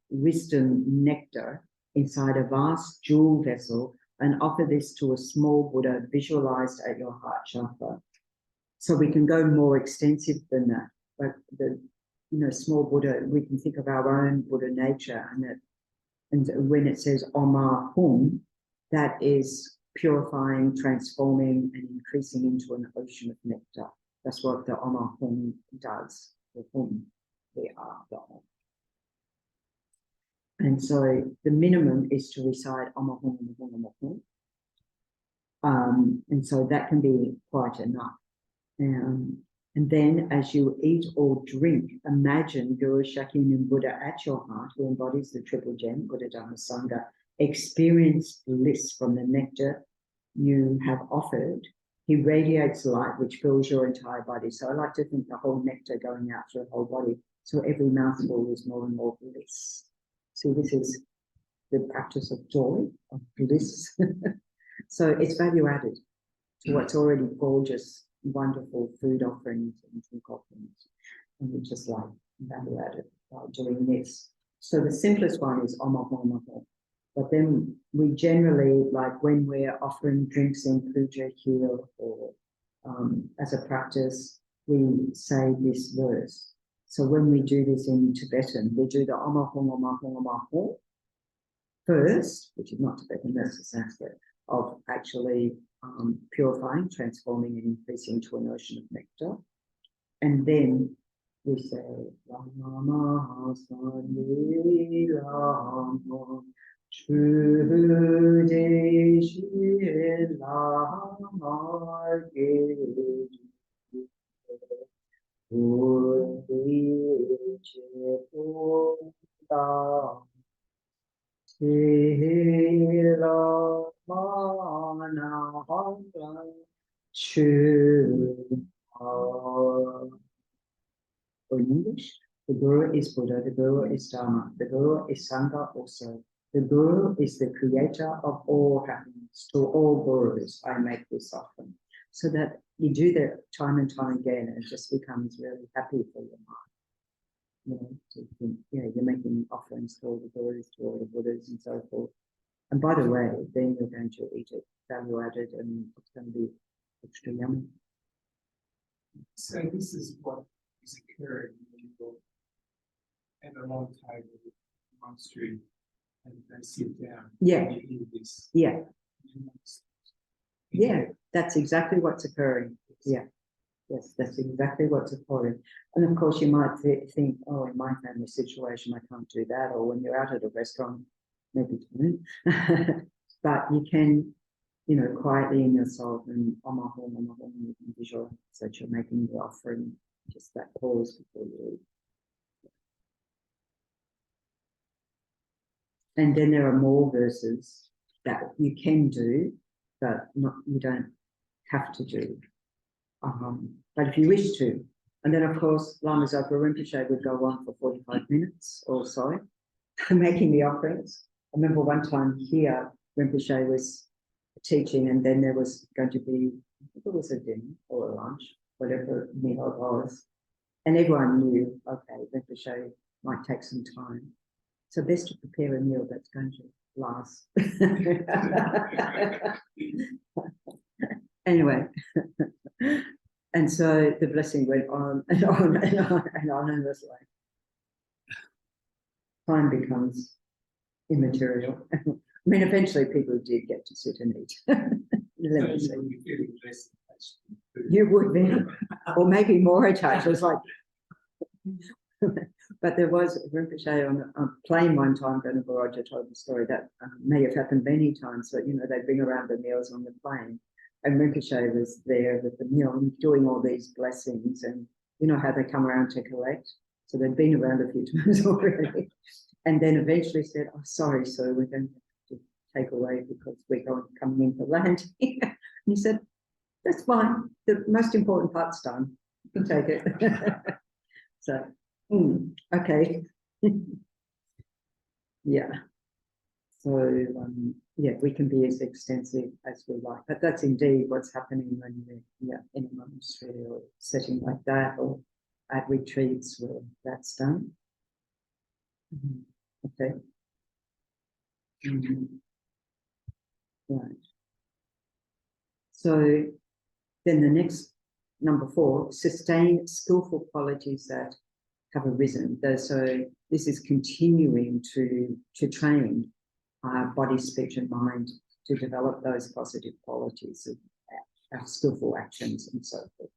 wisdom nectar inside a vast jewel vessel, and offer this to a small Buddha visualized at your heart chakra. So we can go more extensive than that. Like the small Buddha, we can think of our own Buddha nature, and when it says Oma Hum, that is purifying, transforming, and increasing into an ocean of nectar. That's what the Oma Hum does. The Hum, we are the Hum. And so the minimum is to recite Oma Hum, Oma Hum, Oma Hum. And so that can be quite enough. And then as you eat or drink, imagine Guru Shakyamuni Buddha at your heart, who embodies the triple gem, Buddha Dhamma Sangha. Experience bliss from the nectar you have offered. He radiates light which fills your entire body. So I like to think the whole nectar going out through the whole body. So every mouthful is more and more bliss. See, this is the practice of joy, of bliss. So it's value added to what's already gorgeous, wonderful food offerings and drink offerings. And we just like value added by doing this. So the simplest one is Om Om Om Om. But then we generally, like when we're offering drinks in puja here or as a practice, we say this verse. So when we do this in Tibetan, we do the Om Om Om Om Om first, which is not Tibetan, that's the Sanskrit, of actually purifying, transforming, and increasing to an ocean of nectar. And then we say, Lama Sani Lama Chudeshi Lama Geji in English, the Guru is Buddha, the Guru is Dharma, the Guru is Sangha also. The Guru is the creator of all happiness. To all Gurus, I make this offering. So that you do that time and time again, and it just becomes really happy for your mind. You know, to think, you're making offerings to all the Gurus, to all the Buddhas, and so forth. And by the way, then you're going to eat it value added, and it's going to be extra yummy. So this is what is occurring when you're at a long table, monastery, and they sit down. Yeah. And you hear this. Yeah. Yeah, that's exactly what's occurring. Yeah. Yes, that's exactly what's occurring. And of course, you might think, oh, in my family situation, I can't do that. Or when you're out at a restaurant, maybe don't. But you can, you know, quietly in yourself and on my home, you can visualize that you're making the offering, just that pause before you eat. And then there are more verses that you can do, but not, you don't have to do. But if you wish to, and then of course Lama Zopa Rinpoche would go on for 45 minutes or so, making the offerings. I remember one time here, Rinpoche was teaching, and then there was going to be, I think it was a dinner or a lunch, whatever meal it was, and everyone knew, okay, Rinpoche might take some time. So best to prepare a meal that's going to last. Anyway, and so the blessing went on and on and on and on, and this way. Time becomes immaterial. I mean, eventually people did get to sit and eat. You would be, or maybe more attached. It was like, but there was Rinpoche on a plane one time. Venerable Roger told the story that may have happened many times. But you know, they bring around the meals on the plane, and Rinpoche was there with the meal and doing all these blessings. And you know how they come around to collect. So they'd been around a few times already, and then eventually said, "Oh, sorry, sir, we're going to take away because we're coming in for land." And he said, "That's fine. The most important part's done. You can take it." So, okay. Yeah. So, yeah, we can be as extensive as we like, but that's indeed what's happening when you're in a monastery or setting like that, or at retreats where that's done. Okay. Right. So then the next, number 4, sustain skillful qualities that have arisen. So this is continuing to train body, speech, and mind to develop those positive qualities of our skillful actions and so forth.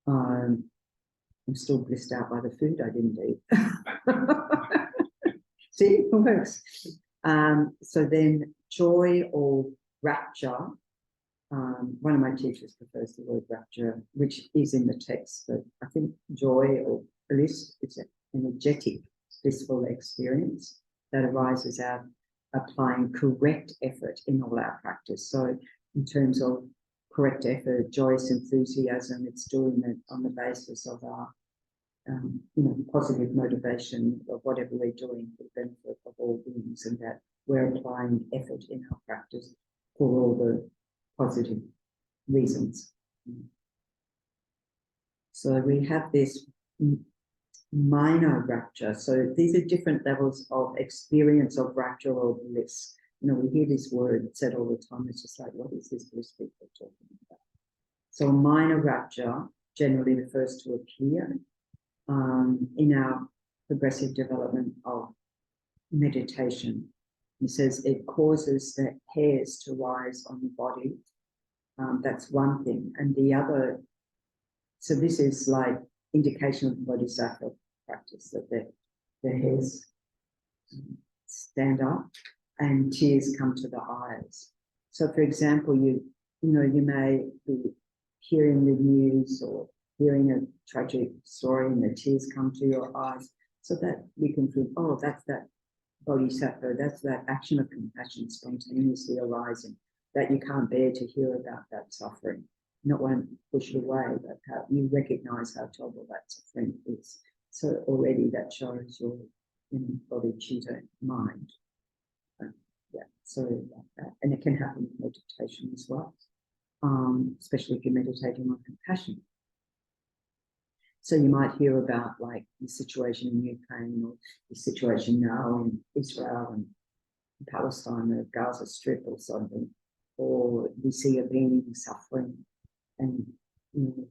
I'm still blissed out by the food I didn't eat. See, it works. So then joy or rapture. One of my teachers prefers the word rapture, which is in the text, but I think joy or bliss is an energetic, blissful experience that arises out applying correct effort in all our practice. So in terms of correct effort, joyous enthusiasm, it's doing it on the basis of our positive motivation of whatever we're doing for the benefit of all beings, and that we're applying effort in our practice for all the positive reasons. So we have this minor rapture. So these are different levels of experience of rapture or bliss. You know, we hear this word said all the time. It's just like, what is this bliss people talking about? So minor rapture generally refers to appear in our progressive development of meditation. He says it causes the hairs to rise on the body. That's one thing. And the other, so this is like indication of the bodhisattva practice, that the hairs stand up and tears come to the eyes. So for example, you may be hearing the news or hearing a tragic story and the tears come to your eyes, so that we can think, oh, that's that bodhisattva, that's that action of compassion spontaneously arising, that you can't bear to hear about that suffering. Not one push it away, but how you recognize how terrible that suffering is. So already that shows your bodhicitta mind. Yeah, so that. And it can happen in meditation as well, especially if you're meditating on compassion. So you might hear about like the situation in Ukraine, or the situation now in Israel and Palestine, the Gaza Strip or something, or we see a being suffering and you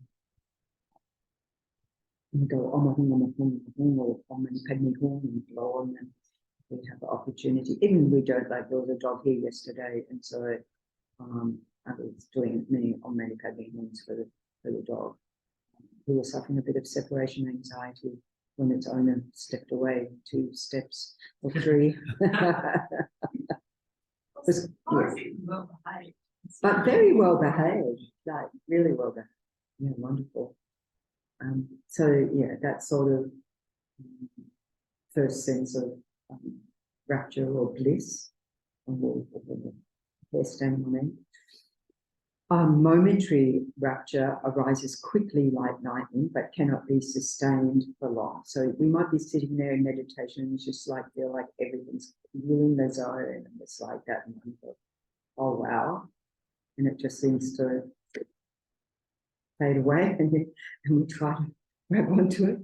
go or and blow on them. We have the opportunity, even we don't, like there was a dog here yesterday, and so I was doing many paddlings for the dog, who was suffering a bit of separation anxiety when its owner stepped away 2 steps or 3. Was, yeah. Well behaved. But very well behaved, like really well behaved. Yeah, wonderful. So yeah, that sort of first sense of rapture or bliss, or hair standing on end. Momentary rapture arises quickly like lightning, but cannot be sustained for long. So we might be sitting there in meditation and just like feel like everything's in the zone, and it's like that, and you go, oh wow, and it just seems to fade away, and we try to grab onto it.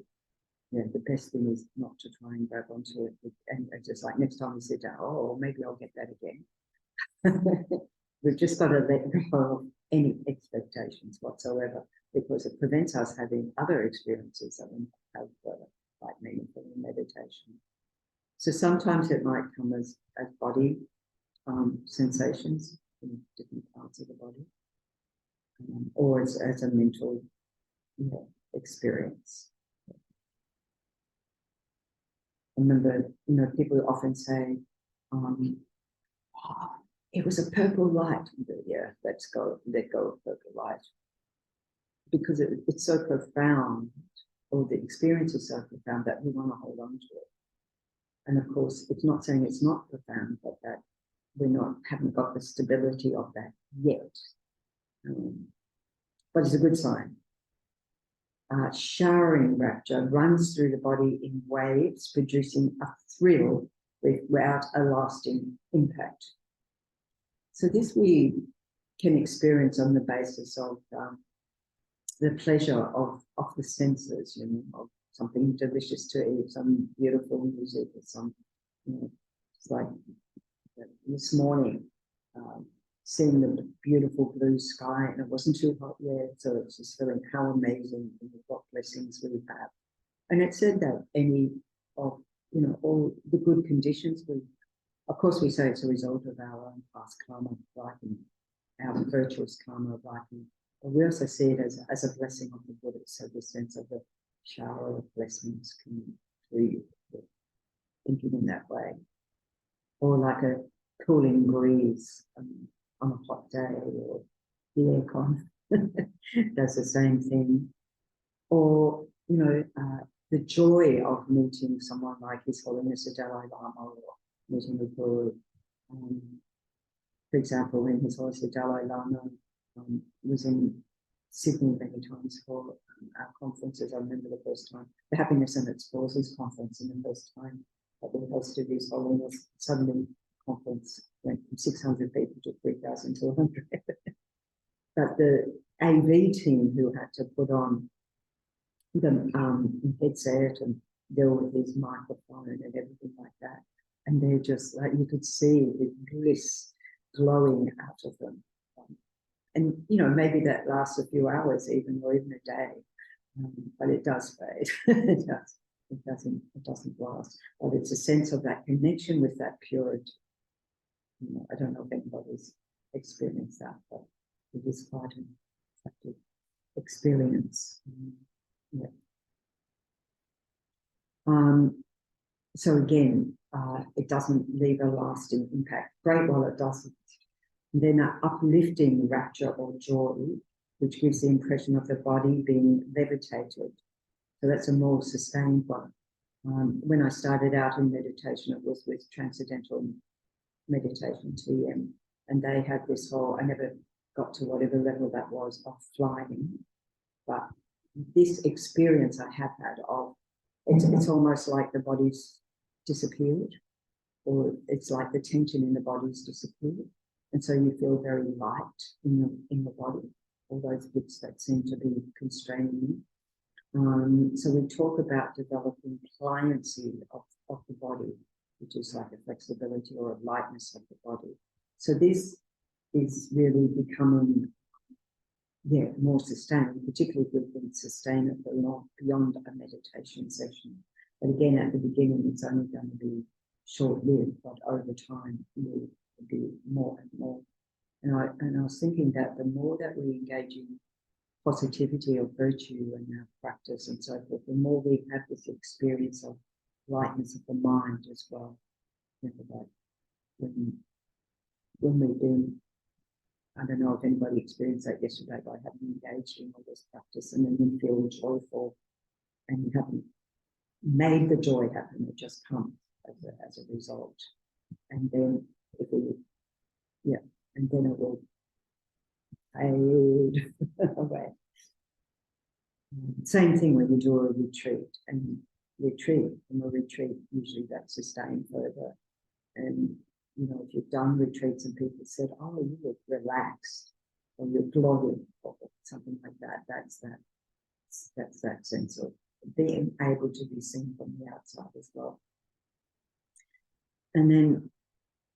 Yeah, the best thing is not to try and grab onto it, and just like next time we sit down, oh, maybe I'll get that again. We've just got to let go of any expectations whatsoever, because it prevents us having other experiences that we have like meaningful in meditation. So sometimes it might come as body sensations in different parts of the body, or as a mental experience. I remember, people often say, oh, it was a purple light. Yeah, let go of purple light. Because it's so profound, or the experience is so profound that we want to hold on to it. And of course, it's not saying it's not profound, but that haven't got the stability of that yet. But it's a good sign. Showering rapture runs through the body in waves, producing a thrill without a lasting impact. So this we can experience on the basis of the pleasure of the senses, of something delicious to eat, some beautiful music, or some, it's like this morning, seeing the beautiful blue sky, and it wasn't too hot yet, so it's just feeling how amazing and what blessings we have. And it said that any of, all the good conditions, of course we say it's a result of our own past karma writing, our virtuous karma writing, but we also see it as a blessing of the Buddha, so the sense of the shower of blessings coming through you, thinking in that way. Or like a cooling breeze on a hot day, or the aircon does the same thing. Or, the joy of meeting someone like His Holiness the Dalai Lama, or meeting the Guru. For example, when His Holiness the Dalai Lama was in Sydney many times for our conferences. I remember the first time, the Happiness and its Causes conference, and the first time that we hosted His Holiness, suddenly conference went from 600 people to 3,200. But the AV team who had to put on the headset and deal with his microphone and everything like that, and they're just like, you could see the bliss glowing out of them. And maybe that lasts a few hours, even, or even a day, but it does fade. It does. It doesn't last. But it's a sense of that connection with that purity. I don't know if anybody's experienced that, but it is quite an attractive experience. Yeah. So again, it doesn't leave a lasting impact. Great while it doesn't. And then an uplifting rapture or joy, which gives the impression of the body being levitated. So that's a more sustained one. When I started out in meditation, it was with Transcendental Meditation, TM, and they had this whole, I never got to whatever level that was of flying, but this experience I have had of, it's almost like the body's disappeared, or it's like the tension in the body's disappeared. And so you feel very light in the body, all those bits that seem to be constraining you. So we talk about developing pliancy of the body, which is like a flexibility or a lightness of the body. So this is really becoming, more sustained, particularly if we can sustain it beyond a meditation session. But again, at the beginning, it's only going to be short-lived, but over time, it will be more and more. And I was thinking that the more that we engage in positivity or virtue in our practice and so forth, the more we have this experience of lightness of the mind as well. You know, like when we've been, I don't know if anybody experienced that yesterday, by having engaged in all this practice and then you feel joyful and you haven't made the joy happen, it just comes as a result. And then if we, yeah, and then it will fade away. Same thing when you do a retreat, and from a retreat, usually that's sustained further. And you know, if you've done retreats and people said, "Oh, you look relaxed," or "You're glowing," or something like that, that's that sense of being able to be seen from the outside as well. And then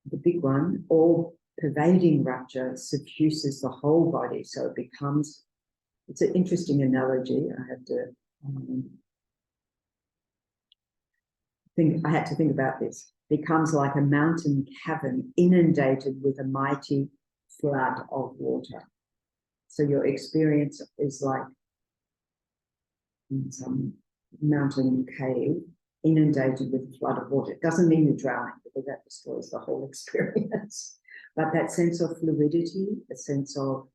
the big one, all pervading rapture suffuses the whole body, so it becomes. It's an interesting analogy. I had to think about this. Becomes like a mountain cavern inundated with a mighty flood of water. So your experience is like in some mountain cave inundated with a flood of water. It doesn't mean you're drowning, because that destroys the whole experience. But that sense of fluidity, a sense of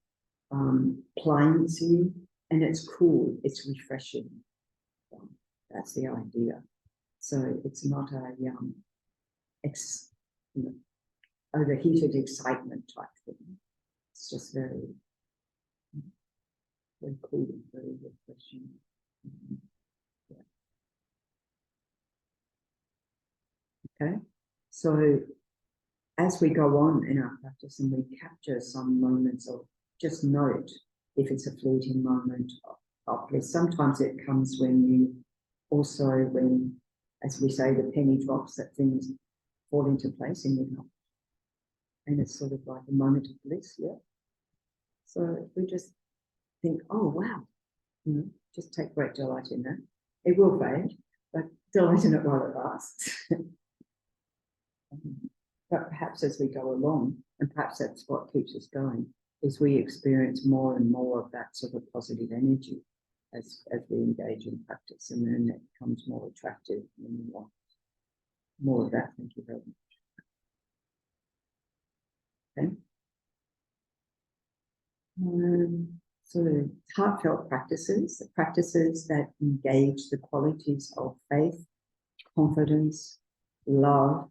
pliancy, and it's cool, it's refreshing. That's the idea. So it's not a overheated excitement type thing. It's just very, very cool, very refreshing. Yeah. Okay, so as we go on in our practice and we capture some moments of, just note if it's a fleeting moment of bliss. Sometimes it comes when, as we say, the penny drops, that things fall into place in your life. And it's sort of like a moment of bliss, yeah. So we just think, oh wow, just take great delight in that. It will fade, but delight in it while it lasts. But perhaps as we go along, and perhaps that's what keeps us going, is we experience more and more of that sort of positive energy as we engage in practice, and then it becomes more attractive and we want more of that. Thank you very much. Okay. So heartfelt practices, the practices that engage the qualities of faith, confidence, love,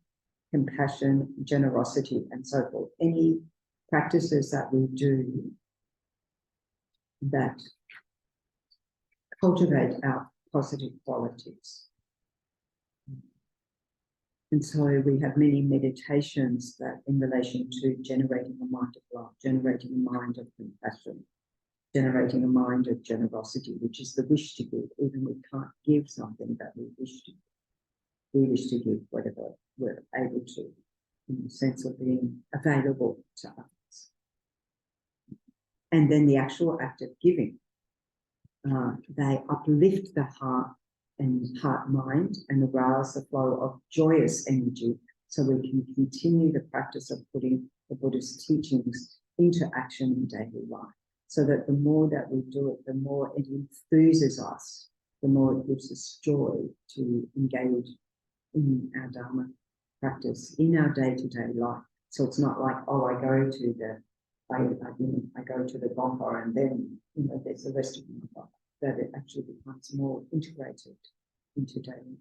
compassion, generosity, and so forth. Any practices that we do that cultivate our positive qualities. And so we have many meditations that in relation to generating a mind of love, generating a mind of compassion, generating a mind of generosity, which is the wish to give, even we can't give something that we wish to give. We wish to give whatever we're able to, in the sense of being available to others. And then the actual act of giving, they uplift the heart and heart-mind and arouse the flow of joyous energy, so we can continue the practice of putting the Buddhist teachings into action in daily life. So that the more that we do it, the more it enthuses us, the more it gives us joy to engage in our Dharma practice, in our day-to-day life. So it's not like, oh, I go to the Gompa and then, there's the rest of my life. That it actually becomes more integrated into daily.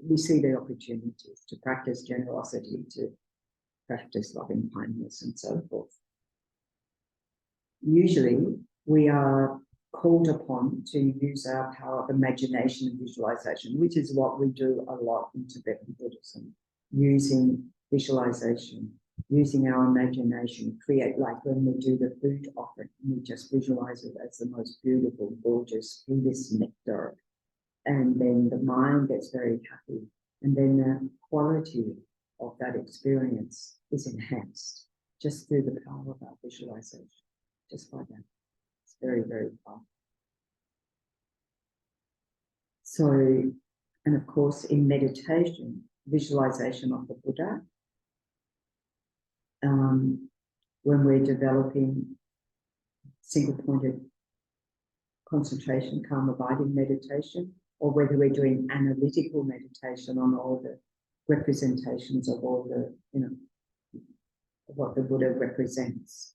We see the opportunities to practice generosity, to practice loving kindness, and so forth. Usually, we are called upon to use our power of imagination and visualization, which is what we do a lot in Tibetan Buddhism, using visualization, using our imagination, create, like when we do the food offering, we just visualize it as the most beautiful, gorgeous, Buddhist nectar. And then the mind gets very happy. And then the quality of that experience is enhanced just through the power of our visualization, just by that. It's very, very powerful. So, and of course, in meditation, visualization of the Buddha, when we're developing single-pointed concentration, calm abiding meditation, or whether we're doing analytical meditation on all the representations of all the, what the Buddha represents.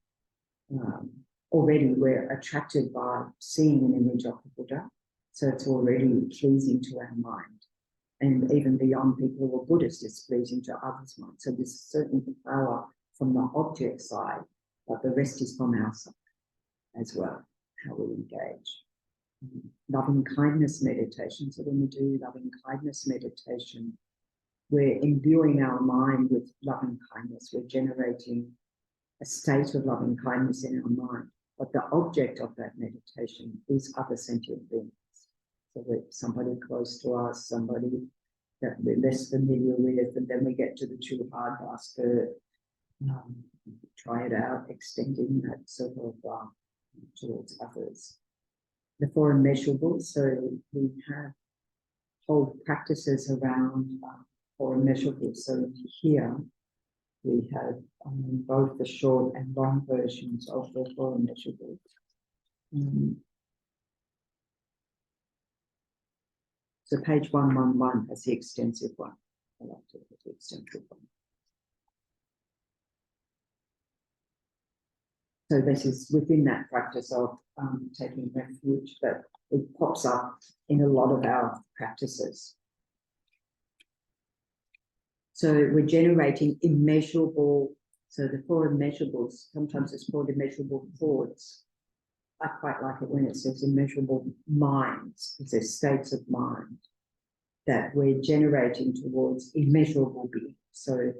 Already we're attracted by seeing an image of the Buddha, so it's already pleasing to our mind. And even beyond people who are Buddhists, it's pleasing to others' minds. So there's certainly the power from the object side, but the rest is from our side as well, how we engage. Loving kindness meditation. So when we do loving kindness meditation, we're imbuing our mind with loving kindness. We're generating a state of loving kindness in our mind. But the object of that meditation is other sentient beings. So with somebody close to us, somebody that we're less familiar with, and then we get to the too hard basket, try it out, extending that sort of towards others. The four immeasurables, so we have whole practices around four immeasurables. So here we have both the short and long versions of the four immeasurables. So page 111 has the extensive one. I like to look at the extensive one. So this is within that practice of taking refuge, but it pops up in a lot of our practices. So we're generating immeasurable, so the four immeasurables, sometimes it's called immeasurable thoughts. I quite like it when it says immeasurable minds, because they're states of mind that we're generating towards immeasurable beings. So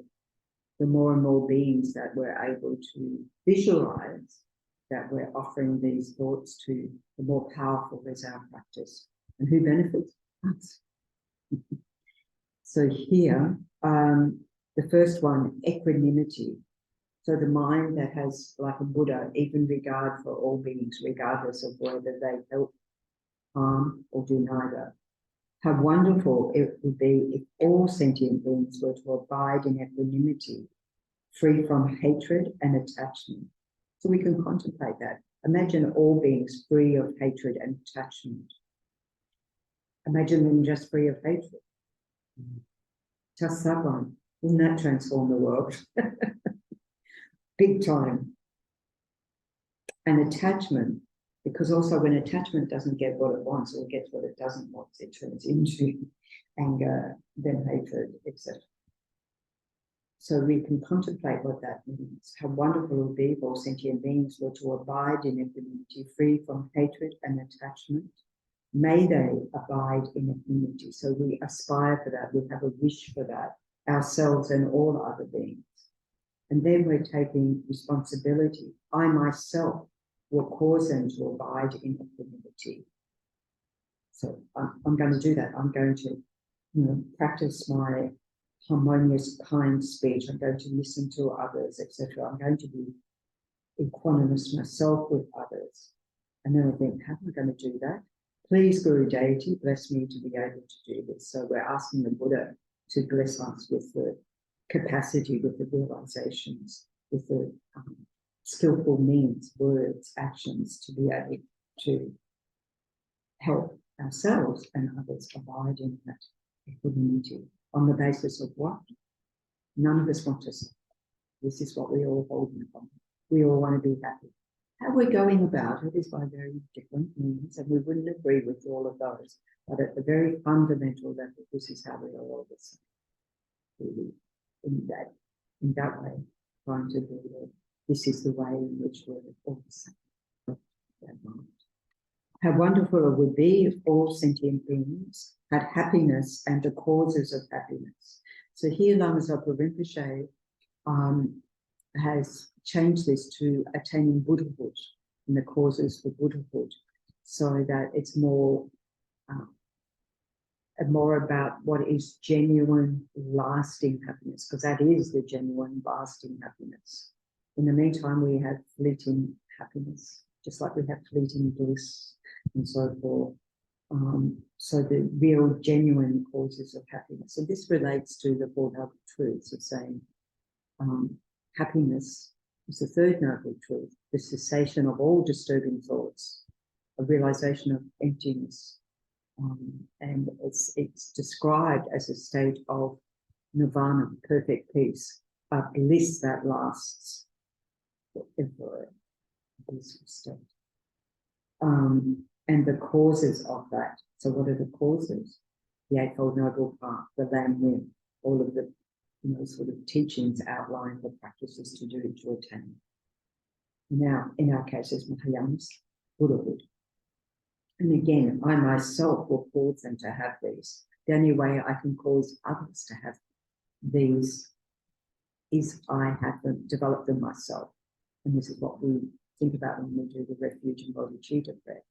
the more and more beings that we're able to visualize, that we're offering these thoughts to, the more powerful is our practice. And who benefits? Us. So here, the first one, equanimity. So the mind that has, like a Buddha, even regard for all beings, regardless of whether they help, harm, or do neither. How wonderful it would be if all sentient beings were to abide in equanimity, free from hatred and attachment. So we can contemplate that. Imagine all beings free of hatred and attachment. Imagine them just free of hatred. Just that one. Wouldn't that transform the world? Big time. And attachment, because also when attachment doesn't get what it wants or gets what it doesn't want, it turns into anger, then hatred, etc. So we can contemplate what that means. How wonderful it would be if all sentient beings were to abide in equanimity, free from hatred and attachment. May they abide in equanimity. So we aspire for that. We have a wish for that, ourselves and all other beings. And then we're taking responsibility. I myself will cause them to abide in equanimity. So I'm going to do that. I'm going to practice my harmonious, kind speech. I'm going to listen to others, etc. I'm going to be equanimous myself with others. And then I think, how am I going to do that? Please, Guru Deity, bless me to be able to do this. So we're asking the Buddha to bless us with the capacity, with the realizations, with the skillful means, words, actions to be able to help ourselves and others abide in that equanimity. On the basis of what? None of us want to suffer. This is what we all hold in common. We all want to be happy. How we're going about it is by very different means, and we wouldn't agree with all of those. But at the very fundamental level, this is how we are all the same. Really, in that way, trying to do it. This is the way in which we're all the same. How wonderful it would be if all sentient beings had happiness and the causes of happiness. So here Lama Zopa Rinpoche has changed this to attaining Buddhahood and the causes for Buddhahood, so that it's more about what is genuine, lasting happiness, because that is the genuine, lasting happiness. In the meantime, we have fleeting happiness, just like we have fleeting bliss and so forth. So the real, genuine causes of happiness. And this relates to the Four Noble Truths of saying happiness is the third noble truth, the cessation of all disturbing thoughts, a realization of emptiness. And it's described as a state of nirvana, perfect peace, but bliss that lasts forever, a blissful state. And the causes of that. So what are the causes? The Eightfold Noble Path, the Lam Rim, all of the sort of teachings outline the practices to do to attain. Now, in our cases, Mahayanas, Buddhahood. And again, I myself will cause them to have these. The only way I can cause others to have these is I have them, develop them myself. And this is what we think about when we do the refuge and bodhicitta prayer,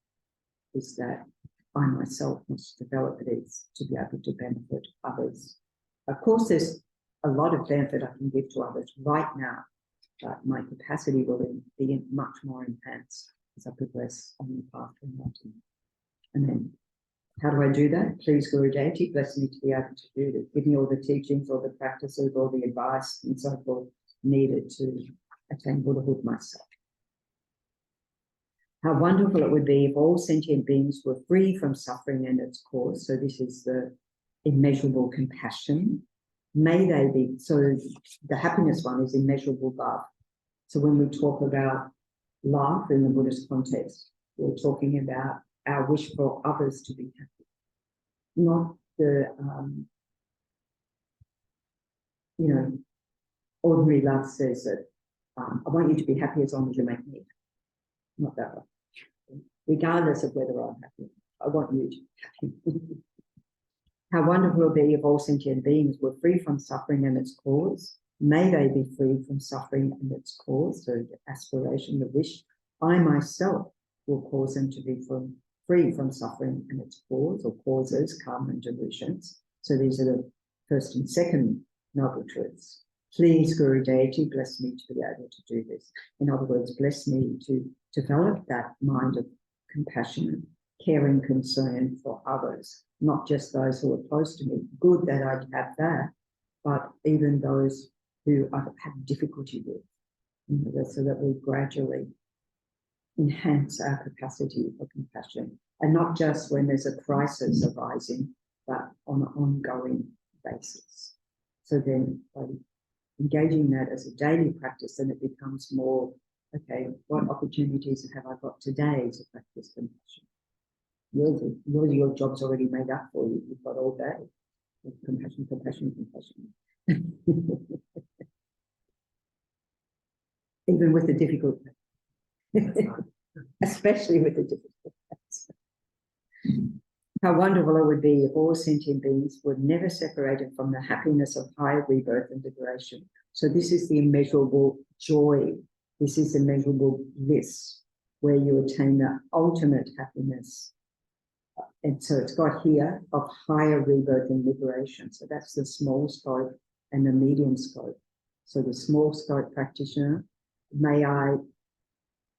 is that I myself must develop these to be able to benefit others. Of course, there's a lot of benefit I can give to others right now, but my capacity will be much more enhanced as I progress on the path to enlightenment. And then, how do I do that? Please, Guru Deity, bless me to be able to do this. Give me all the teachings, all the practices, all the advice, and so forth needed to attain Buddhahood myself. How wonderful it would be if all sentient beings were free from suffering and its cause. So this is the immeasurable compassion. May they be, so the happiness one is immeasurable love. So when we talk about love in the Buddhist context, we're talking about our wish for others to be happy. Not the, ordinary love says that I want you to be happy as long as you make me. Not that way. Regardless of whether I'm happy, I want you to be happy. How wonderful it would be if all sentient beings were free from suffering and its cause. May they be free from suffering and its cause, so the aspiration, the wish. I myself will cause them to be free from suffering and its cause, or causes, karma and delusions. So these are the first and second noble truths. Please, Guru Deity, bless me to be able to do this. In other words, bless me to develop that mind of compassion, caring concern for others, not just those who are close to me. Good that I have that, but even those who I have difficulty with, so that we gradually enhance our capacity for compassion, and not just when there's a crisis arising, but on an ongoing basis. So then by engaging that as a daily practice, then it becomes more, okay, what opportunities have I got today to practice compassion? Your job's already made up for you. You've got all day. Compassion, compassion, compassion. Even with the difficult, especially with the difficult parts. How wonderful it would be if all sentient beings were never separated from the happiness of higher rebirth and liberation. So this is the immeasurable joy. This is the immeasurable bliss, where you attain the ultimate happiness. And so it's got here of higher rebirth and liberation. So that's the small scope and the medium scope. So the small scope practitioner, may I,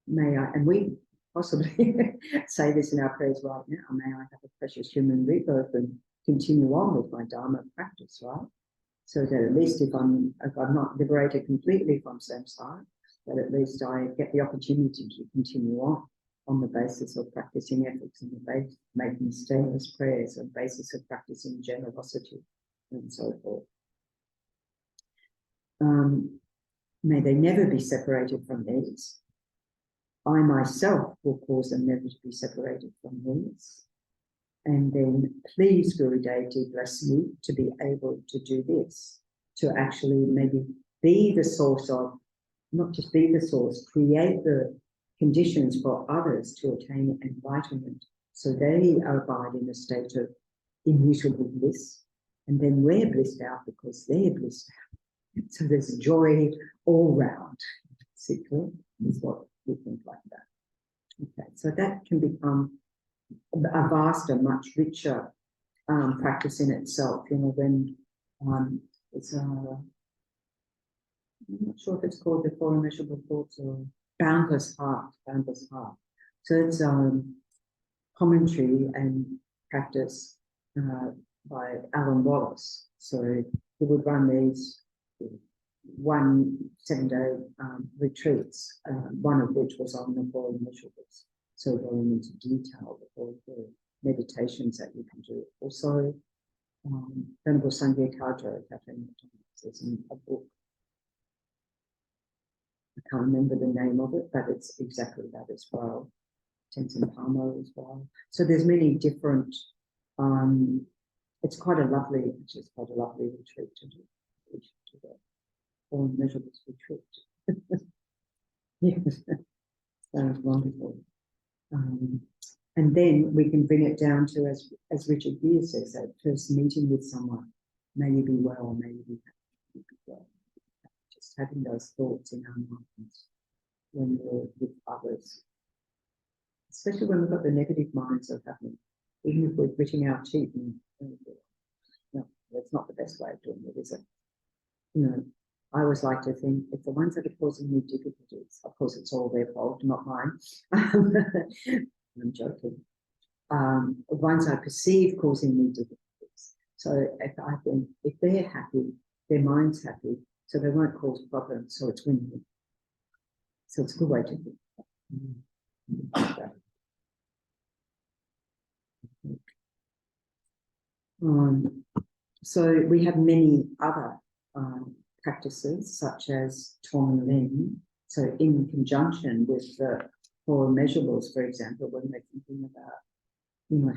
and we possibly say this in our prayers right now, may I have a precious human rebirth and continue on with my Dharma practice, right? So that at least if I'm not liberated completely from samsara, that at least I get the opportunity to continue on the basis of practicing ethics and the base, making stainless prayers, and basis of practicing generosity and so forth. May they never be separated from these. I myself will cause them never to be separated from these. And then please, Guru Deity, bless me to be able to do this, to actually maybe be the source of, not just be the source, create the conditions for others to attain enlightenment, so they abide in a state of immutable bliss, and then we're blissed out because they're blissed out. So there's joy all round, basically, is what we think like that. Okay, so that can become a vaster, much richer practice in itself, when it's I'm not sure if it's called the Four Immeasurable Thoughts or Boundless Heart. So it's commentary and practice by Alan Wallace. So he would run these one 7-day retreats, one of which was on the four immeasurables. So going into detail with all the meditations that you can do. Also, Venerable Sangye Kajo, Catherine is in a book. I can't remember the name of it, but it's exactly that as well. Tenzin Palmo as well. So there's many different, it's quite a lovely retreat to do. All measurables retreat. Yes, sounds wonderful. And then we can bring it down to, as Richard Gere says, that first meeting with someone. May you be well, may you be well. Just having those thoughts in our minds when we're with others. Especially when we've got the negative minds of happening. Even if we're gritting our teeth, and no, that's not the best way of doing it, is it? You know, I always like to think if the ones that are causing me difficulties, of course it's all their fault, not mine. I'm joking. Ones I perceive causing me difficulties. So if they're happy, their mind's happy, so they won't cause problems. So it's win-win. So it's a good way to think. So we have many other practices, such as Tonglen. So in conjunction with the four immeasurables, for example, when we're thinking about,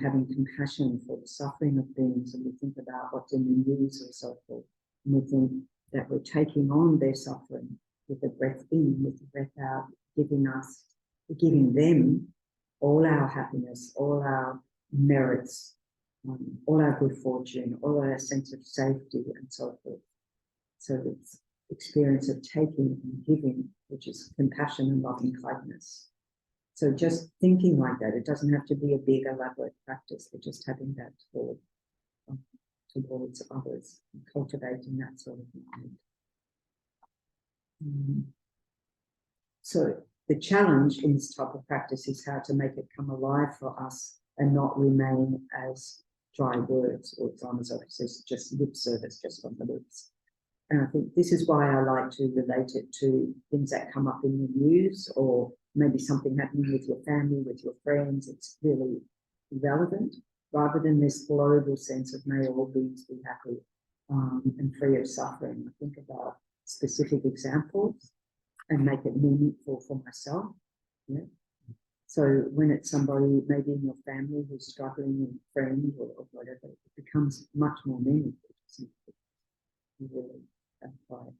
having compassion for the suffering of beings, and we think about what's in the news or so forth, and we think that we're taking on their suffering with the breath in, with the breath out, giving them all our happiness, all our merits, all our good fortune, all our sense of safety, and so forth. So it's experience of taking and giving, which is compassion and loving kindness. So just thinking like that, it doesn't have to be a big elaborate practice, but just having that towards others and cultivating that sort of mind. So the challenge in this type of practice is how to make it come alive for us and not remain as dry words, or as Lama Zopa says, just lip service, just on the lips. And I think this is why I like to relate it to things that come up in the news, or maybe something happening with your family, with your friends. It's really relevant, rather than this global sense of may all beings be happy and free of suffering. I think about specific examples and make it meaningful for myself. Yeah. So when it's somebody maybe in your family who's struggling, a friend or whatever, it becomes much more meaningful. You really quite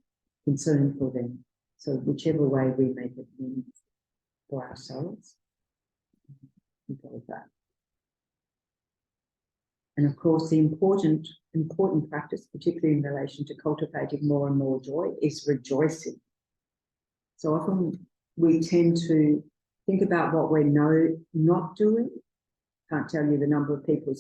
concerned for them. So whichever way we make it meaningful for ourselves, we go with that. And of course, the important practice, particularly in relation to cultivating more and more joy, is rejoicing. So often we tend to think about what we know not doing. Can't tell you the number of people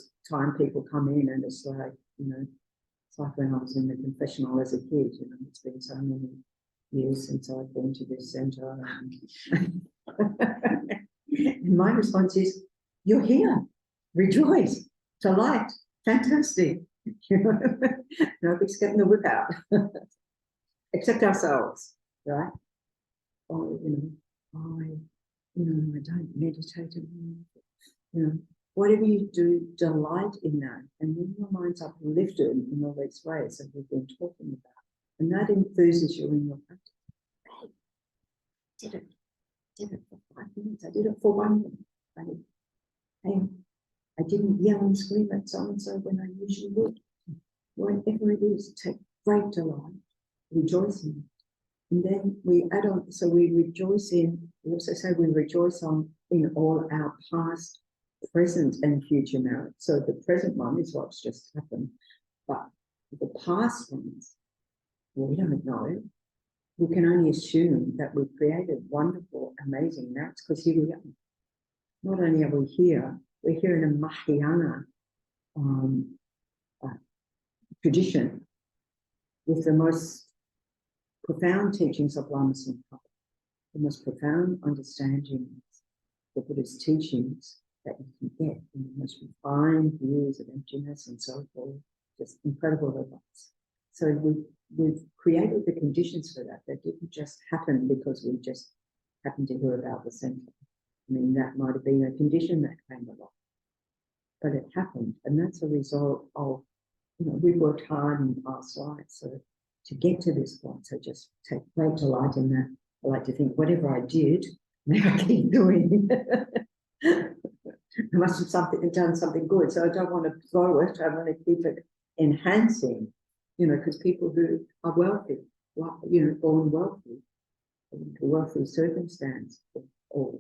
come in and it's like, it's like when I was in the confessional as a kid, it's been so many years since I've been to this centre. And my response is, you're here, rejoice, delight, fantastic. Nobody's getting the whip out, except ourselves, right? Oh, I don't meditate anymore. Whatever you do, delight in that. And then your mind's uplifted in all these ways that we've been talking about. And that enthuses you in your practice. Hey, did it for 5 minutes. I did it for 1 minute. Hey, I didn't yell and scream at so-and-so when I usually would. Whatever it is, take great delight, rejoice in it. And then we add on, so we rejoice in, we also say we rejoice in all our past, present and future merits. So the present one is what's just happened, but the past ones, we don't know. We can only assume that we've created wonderful, amazing merits, because here we are. Not only are we here, we're here in a Mahayana tradition with the most profound teachings of Lama Zopa, the most profound understandings of the Buddha's teachings that you can get in the most refined views of emptiness and so forth, just incredible advice. So we've created the conditions for that. That didn't just happen because we just happened to hear about the center. I mean, that might have been a condition that came along, but it happened, and that's a result of, you know, we've worked hard in past lives, so to get to this point. So just take great delight in that. I like to think whatever I did, may I keep doing. I must have done something good, so I don't want to throw it. I want to keep it enhancing, you know, because people who are wealthy, you know, born wealthy, a wealthy circumstance, or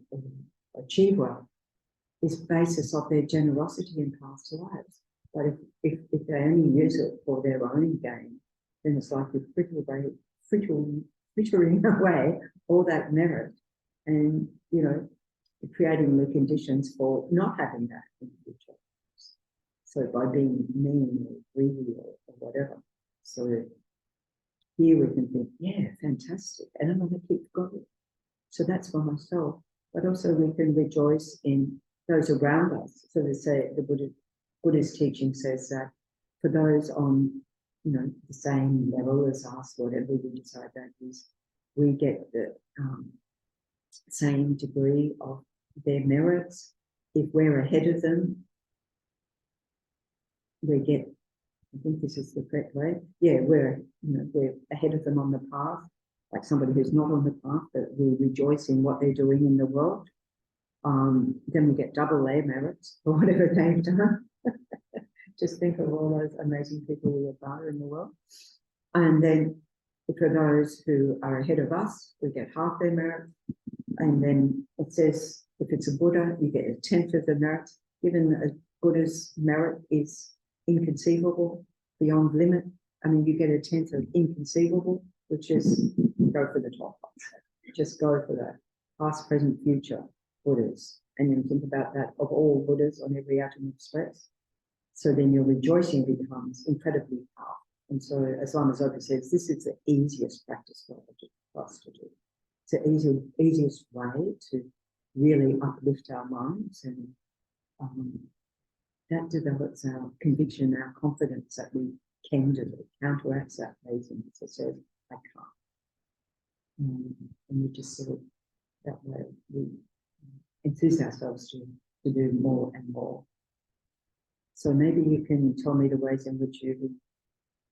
achieve wealth, is basis of their generosity in past lives. But if they only use it for their own gain, then it's like you're frittering away all that merit, and, you know, creating the conditions for not having that in the future. So by being mean or greedy or whatever. So here we can think, yeah, fantastic, and I'm going to keep going. So that's for myself, but also we can rejoice in those around us. So they say the Buddhist teaching says that for those on, you know, the same level as us, whatever we decide that is, we get the same degree of their merits. If we're ahead of them, we get, I think this is the correct way, yeah, we're ahead of them on the path, like somebody who's not on the path, but we rejoice in what they're doing in the world. Then we get double their merits for whatever they've done. Just think of all those amazing people we admire in the world. And then for those who are ahead of us, we get half their merit. And then it says, if it's a Buddha, you get a tenth of the merit. Given a Buddha's merit is inconceivable, beyond limit, I mean, you get a tenth of inconceivable, which is go for the top. Just go for that past, present, future Buddhas. And then think about that of all Buddhas on every atom of space. So then your rejoicing becomes incredibly powerful. And so, as Lama Zopa says, this is the easiest practice for us to do. It's the easiest way to really uplift our minds, and that develops our conviction, our confidence that we can do it, counteracts that laziness that says, I can't. And we just sort of, that way, we enthuse ourselves to do more and more. So maybe you can tell me the ways in which you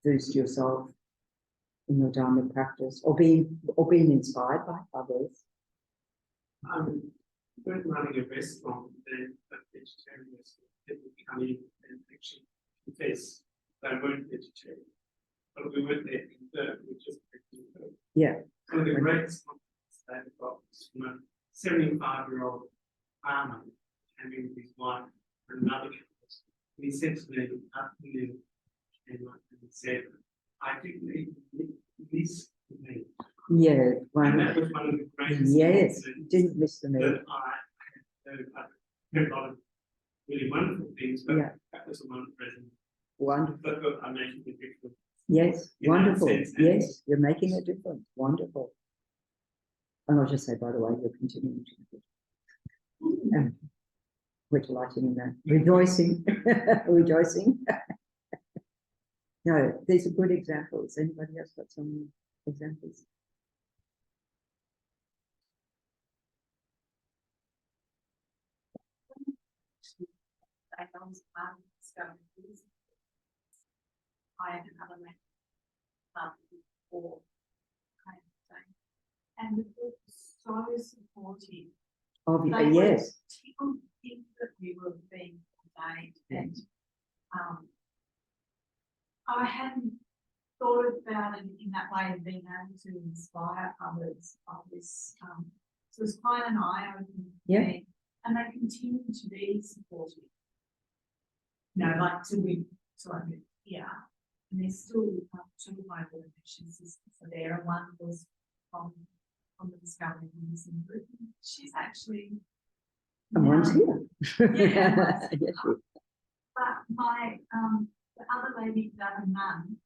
boost yourself in your Dharma practice, or being inspired by others. When running a restaurant, then a vegetarian restaurant, people come in and actually confess they weren't vegetarian. But we weren't there confirmed, we just confirmed. Yeah. One of the greatest compliments they've got was from a 75-year-old farmer came in with his wife and another couple. And he said to me, afternoon, and said, I didn't eat this meat. Yeah, and that was one of the greatest. Yes, didn't miss the meat. That I heard a lot of really wonderful things, but yeah, that was a one present. Wonderful. But I'm making a difference. Yes, wonderful. Sense, yes, you're making a difference. Wonderful. And I'll just say, by the way, you're continuing to do. We're delighting in that. Rejoicing. Rejoicing. No, these are good examples. Anybody else got some examples? I had another man before, and it was so supportive. Obviously, yes. People think that we were being ordained, and I hadn't thought about it in that way and being able to inspire others of this. So it's quite an eye-opening for me, and they continue to be supportive. You know, like till we here, and there's still two of my realization sisters are there, and one was from the Discovery Museum group. She's actually Someone's here. Yeah. Yes, but my the other lady, the other nun,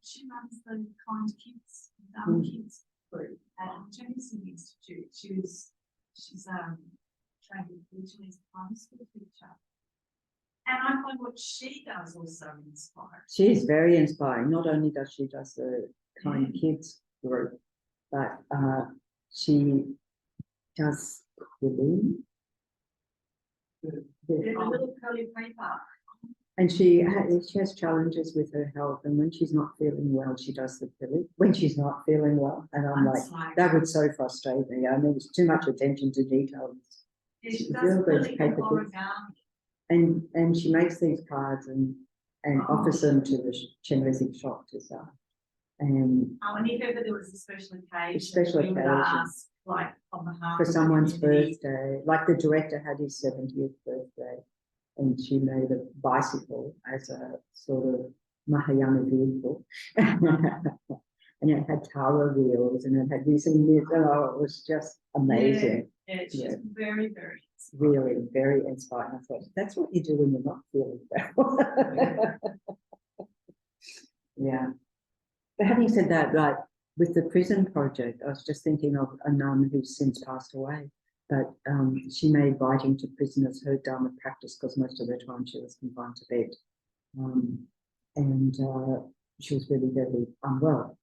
she runs the Kind Kids Kids group at Chökyi Institute. She's trained originally as a primary school teacher, I find what she does also inspiring. She is very inspiring. Not only does she does the kind kids group, but she does quilling. There's a little curly paper. And she has challenges with her health, and when she's not feeling well, she does the quilling. When she's not feeling well, and I'm like, that would so frustrate me. I mean, it's too much attention to detail. Yeah, she does quilling and origami. And she makes these cards and offers them to the Chinese shop to sell. And if ever there was a special occasion, we would ask, like, on behalf for of someone's the community. birthday, like the director had his 70th birthday, and she made a bicycle as a sort of Mahayana vehicle. And it had tower wheels, and it had this and this. Oh, it was just amazing. Yeah, it's just very, very really very inspiring. I thought, that's what you do when you're not feeling well. Yeah. But having said that, like with the prison project, I was just thinking of a nun who's since passed away, but she made writing to prisoners her dharma practice because most of the time she was confined to bed. And she was really, very unwell.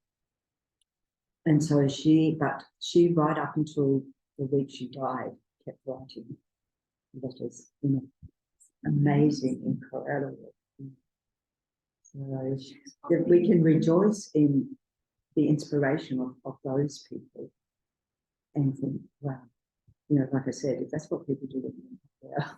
And so she right up until the week she died, kept writing letters, you know, amazing, incredible. So that we can rejoice in the inspiration of those people and think, wow, you know, like I said, if that's what people do, yeah.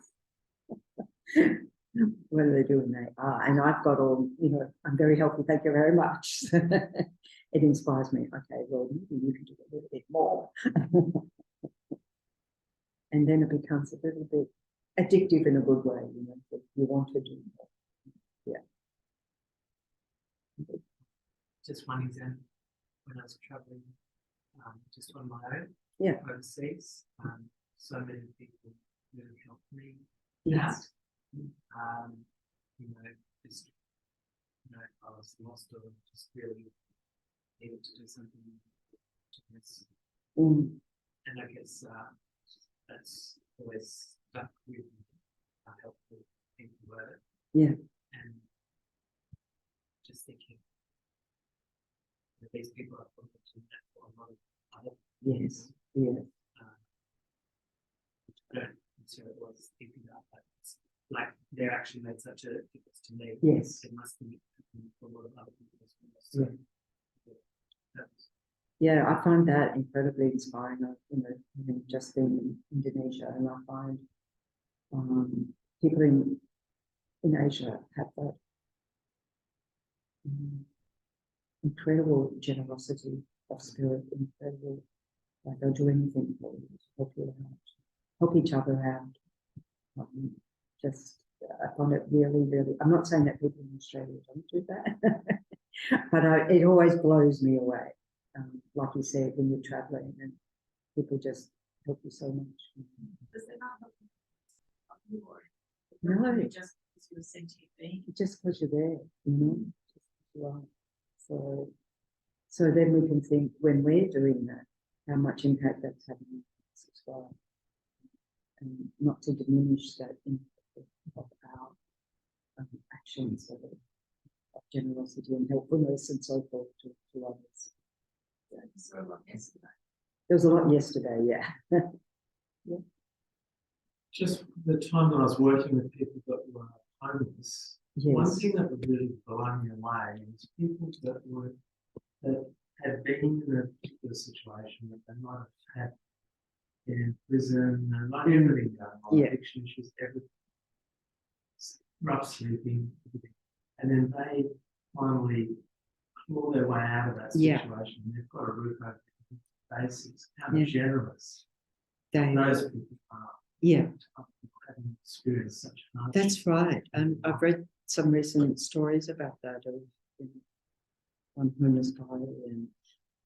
What do they do when they are? And I've got all, you know, I'm very healthy, thank you very much. It inspires me. Okay, well, maybe you can do a little bit more. And then it becomes a little bit addictive in a good way, you know, that you want to do more. Yeah. Just one example, when I was traveling just on my own, overseas, so many people really helped me. Yes. You know, just, you know, I was lost or just really needed to do something to this. And I guess that's always stuck with how helpful people were. Yeah. And just thinking that these people are contributing for a lot of other people. Yes. Yeah. I don't necessarily was thinking about that. It's like they actually made such a difference to me. Yes. It must be for a lot of other people as well. So, yeah, I find that incredibly inspiring. You know, having just been in Indonesia, and I find people in Asia have that incredible generosity of spirit, incredible, like they'll do anything for you to help you out, help each other out. I find it really, really, I'm not saying that people in Australia don't do that, but it always blows me away. Like you said, when you're traveling and people just help you so much. Does it not help you? No, just because you're a sentient being. Just because you're there, you know. Right. So then we can think when we're doing that, how much impact that's having on us as well, and not to diminish that impact of our actions of generosity and helpfulness and so forth to others. Yeah, you saw a lot yesterday. There was a lot yesterday, yeah. Yeah. Just the time that I was working with people that were homeless, one Yes. thing that would really blow me away is people that had been in a particular situation that they might have had in prison and like everything going on, addiction issues, everything, rough sleeping, everything. And then they finally claw their way out of that situation. They've got a roof over their basics. How generous those people are. Yeah. Having experienced such hardship. That's right. And I've read some recent stories about that of one homeless guy,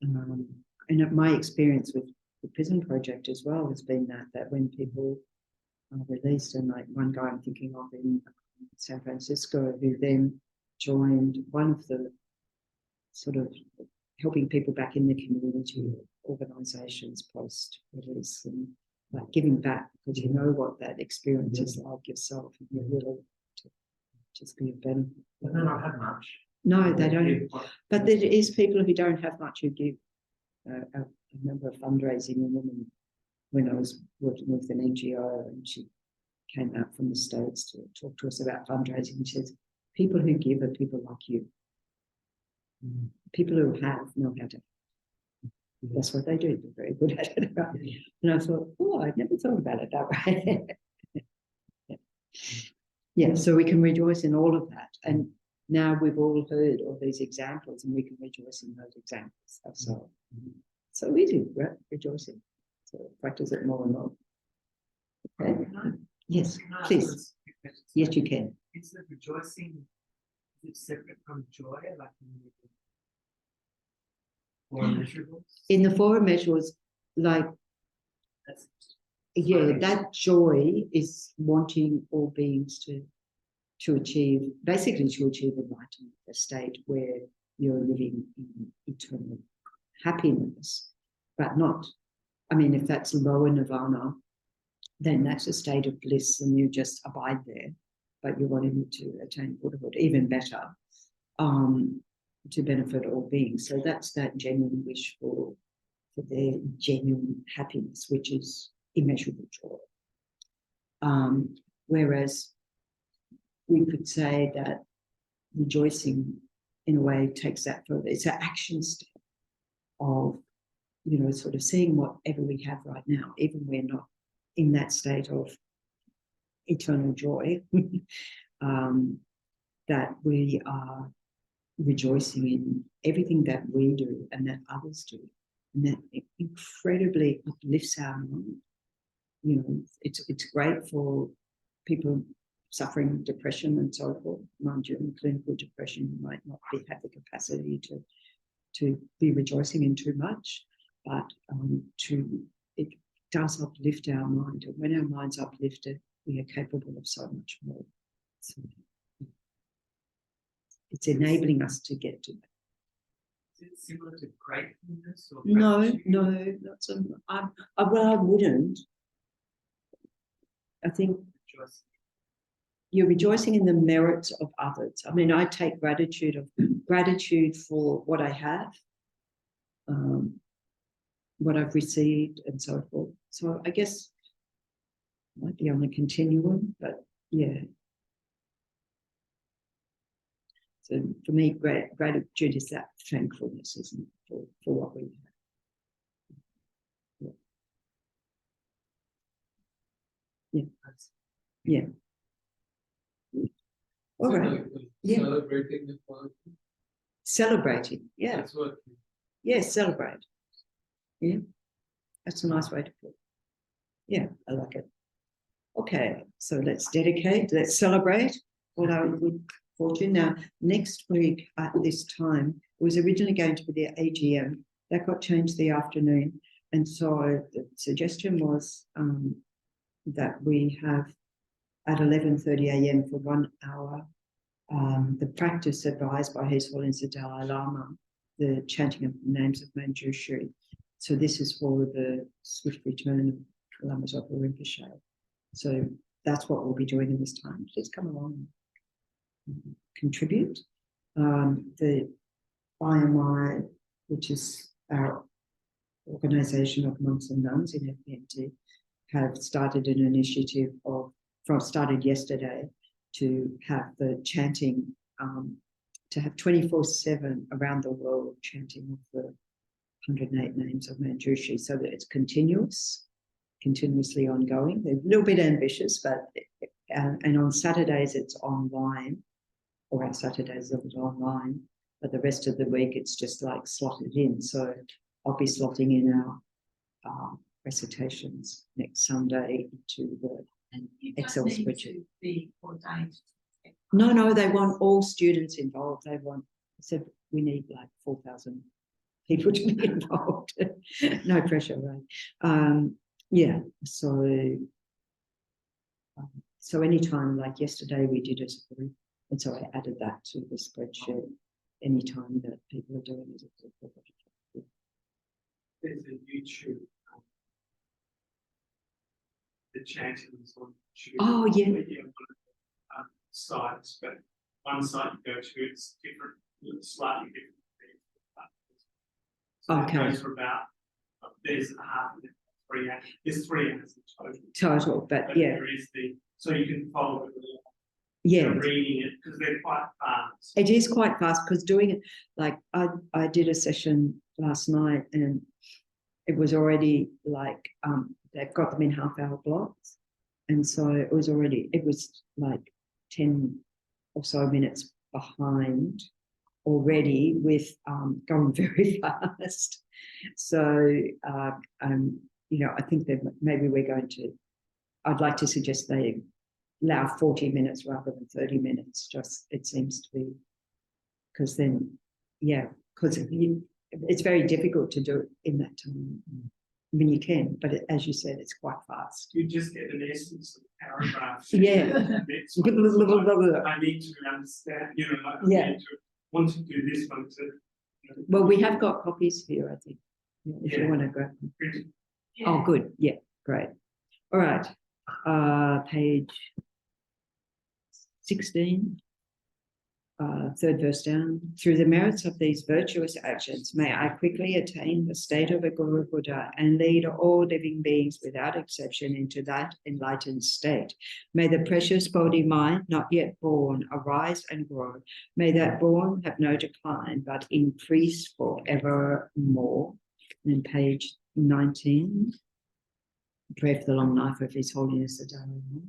and my experience with the prison project as well has been that when people are released, and like one guy I'm thinking of in San Francisco who then joined one of the sort of helping people back in the community organisations post-release, and like giving back, because you know what that experience is like yourself, and you're willing to just be a benefit. But they don't have much. No, they don't. give what- But there is people who don't have much who give. I remember a fundraising woman when I was working with an NGO, and she came out from the States to talk to us about fundraising. And she says, people who give are people like you. Mm. People who have know how to. That's what they do. They're very good at it. Right? And I thought, oh, I'd never thought about it that way. Yeah, so we can rejoice in all of that. And now we've all heard all these examples, and we can rejoice in those examples. So, so easy, right? Rejoicing. So practice it more and more. Okay. Yes, Can I ask please. this question? Yes, you can. Is the rejoicing, is it separate from joy, like or immeasurables? In the four measures, like, That's yeah, that joy is wanting all beings to achieve, basically to achieve enlightenment, a state where you're living in eternal happiness, but not, I mean, if that's lower nirvana, then that's a state of bliss and you just abide there, but you're wanting to attain Buddhahood, even better, to benefit all beings. So that's that genuine wish for their genuine happiness, which is immeasurable joy. Whereas we could say that rejoicing, in a way, takes that further. It's an action step of, you know, sort of seeing whatever we have right now, even we're not in that state of eternal joy, that we are rejoicing in everything that we do and that others do. And that it incredibly uplifts our mind. You know, it's great for people suffering depression and so forth. Mind you, in clinical depression, you might not have the capacity to be rejoicing in too much, but it does uplift our mind. And when our mind's uplifted, we are capable of so much more. So it's enabling us to get to that. Is it similar to gratefulness or No, gratitude? no, not so much. Well, I wouldn't. I think Rejoicing. you're rejoicing in the merits of others. I mean, I take gratitude for what I have, what I've received, and so forth. So I guess it might be on a continuum, but yeah. So for me, gratitude is that thankfulness, isn't it, for what we have. Yeah. Yeah. All So right. like, Yeah. celebrating the quality. Celebrating. Yeah. That's what. Yes, celebrate. Yeah. That's a nice way to put it. Yeah, I like it. Okay, so let's celebrate all our good fortune. Now, next week at this time, it was originally going to be the AGM. That got changed the afternoon. And so the suggestion was that we have at 11:30 a.m. for 1 hour, the practice advised by His Holiness the Dalai Lama, the chanting of the names of Manjushri. So this is for the swift return of Lama Zopa Rinpoche. So that's what we'll be doing in this time. Please come along and contribute. The IMI, which is our organisation of monks and nuns in FPNT, have started an initiative started yesterday to have the chanting, to have 24/7 around the world chanting of the 108 names of Manjushri, so that it's continuously ongoing. They're a little bit ambitious, but and on Saturdays it's online, or our Saturdays are online, but the rest of the week it's just like slotted in. So I'll be slotting in our recitations next Sunday into the And you Excel don't need spreadsheet. to be ordained. No, they want all students involved. They said we need like 4,000 people to be involved. No pressure, right? Yeah, so anytime, like yesterday we did as a group, and so I added that to the spreadsheet anytime that people are doing as a group. Yeah. There's a YouTube. The chanting is on YouTube. Oh, yeah. Sites, but one site you go to, it's different, slightly different. So Okay. it goes for about, there's a half, 3 hours, there's 3 hours in total. Total, but yeah, There is so you can follow it yeah. reading it, because they're quite fast. It is quite fast, because doing it, like I did a session last night, and it was already like they've got them in half-hour blocks, and so it was like 10 or so minutes behind already with going very fast. So you know, I think that maybe I'd like to suggest they allow 40 minutes rather than 30 minutes. Just, it seems to be, because then, yeah, because it's very difficult to do it in that time. I mean, you can, but as you said, it's quite fast. You just get an essence of the paragraph. Yeah. Next one, like, I need to understand, you know, like, Yeah. I need to want to do this one to. Well, we have got copies here, I think, if you Yeah. want to go. Yeah. Oh, good. Yeah, great. All right. Page 16. Third verse down. Through the merits of these virtuous actions, may I quickly attain the state of a Guru Buddha and lead all living beings without exception into that enlightened state. May the precious body mind, not yet born, arise and grow. May that born have no decline, but increase forevermore. And page 19. Pray for the long life of His Holiness the Dalai Lama.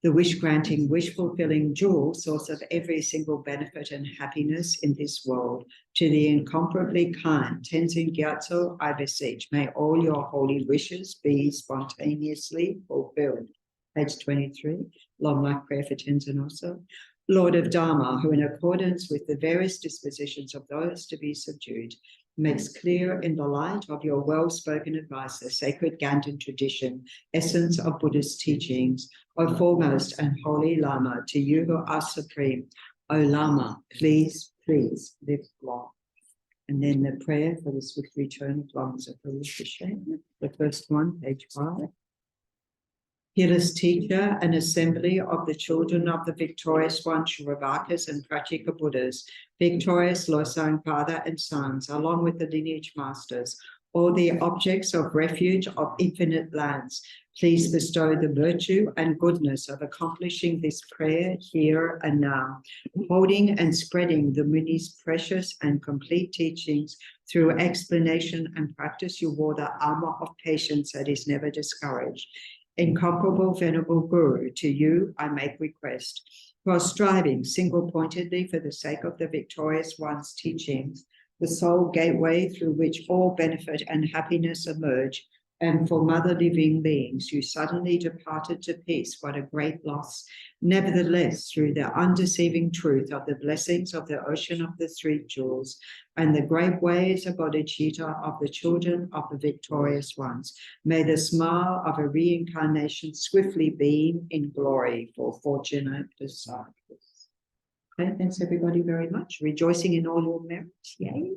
The wish-granting, wish-fulfilling jewel, source of every single benefit and happiness in this world, to the incomparably kind Tenzin Gyatso, I beseech, may all your holy wishes be spontaneously fulfilled. Page 23, long life prayer for Tenzin also. Lord of Dharma, who in accordance with the various dispositions of those to be subdued, makes clear in the light of your well-spoken advice the sacred Ganden tradition, essence of Buddhist teachings, O foremost and holy Lama, to you who are supreme, O Lama, please, please live long. And then the prayer for the swift return of Lama Zopa Rinpoche, the first one, page 5. Peerless teacher and assembly of the children of the victorious one, Shravakas and Pratyeka Buddhas, victorious Losang father and sons, along with the lineage masters, all the objects of refuge of infinite lands, please bestow the virtue and goodness of accomplishing this prayer here and now, holding and spreading the Muni's precious and complete teachings through explanation and practice. You wore the armor of patience that is never discouraged. Incomparable Venerable Guru, to you I make request. While striving single-pointedly for the sake of the victorious one's teachings, the sole gateway through which all benefit and happiness emerge, and for mother living beings, you suddenly departed to peace. What a great loss. Nevertheless, through the undeceiving truth of the blessings of the ocean of the three jewels and the great ways of bodhicitta of the children of the victorious ones, may the smile of a reincarnation swiftly beam in glory for fortunate disciples. Okay, thanks everybody very much. Rejoicing in all your merits. Yay.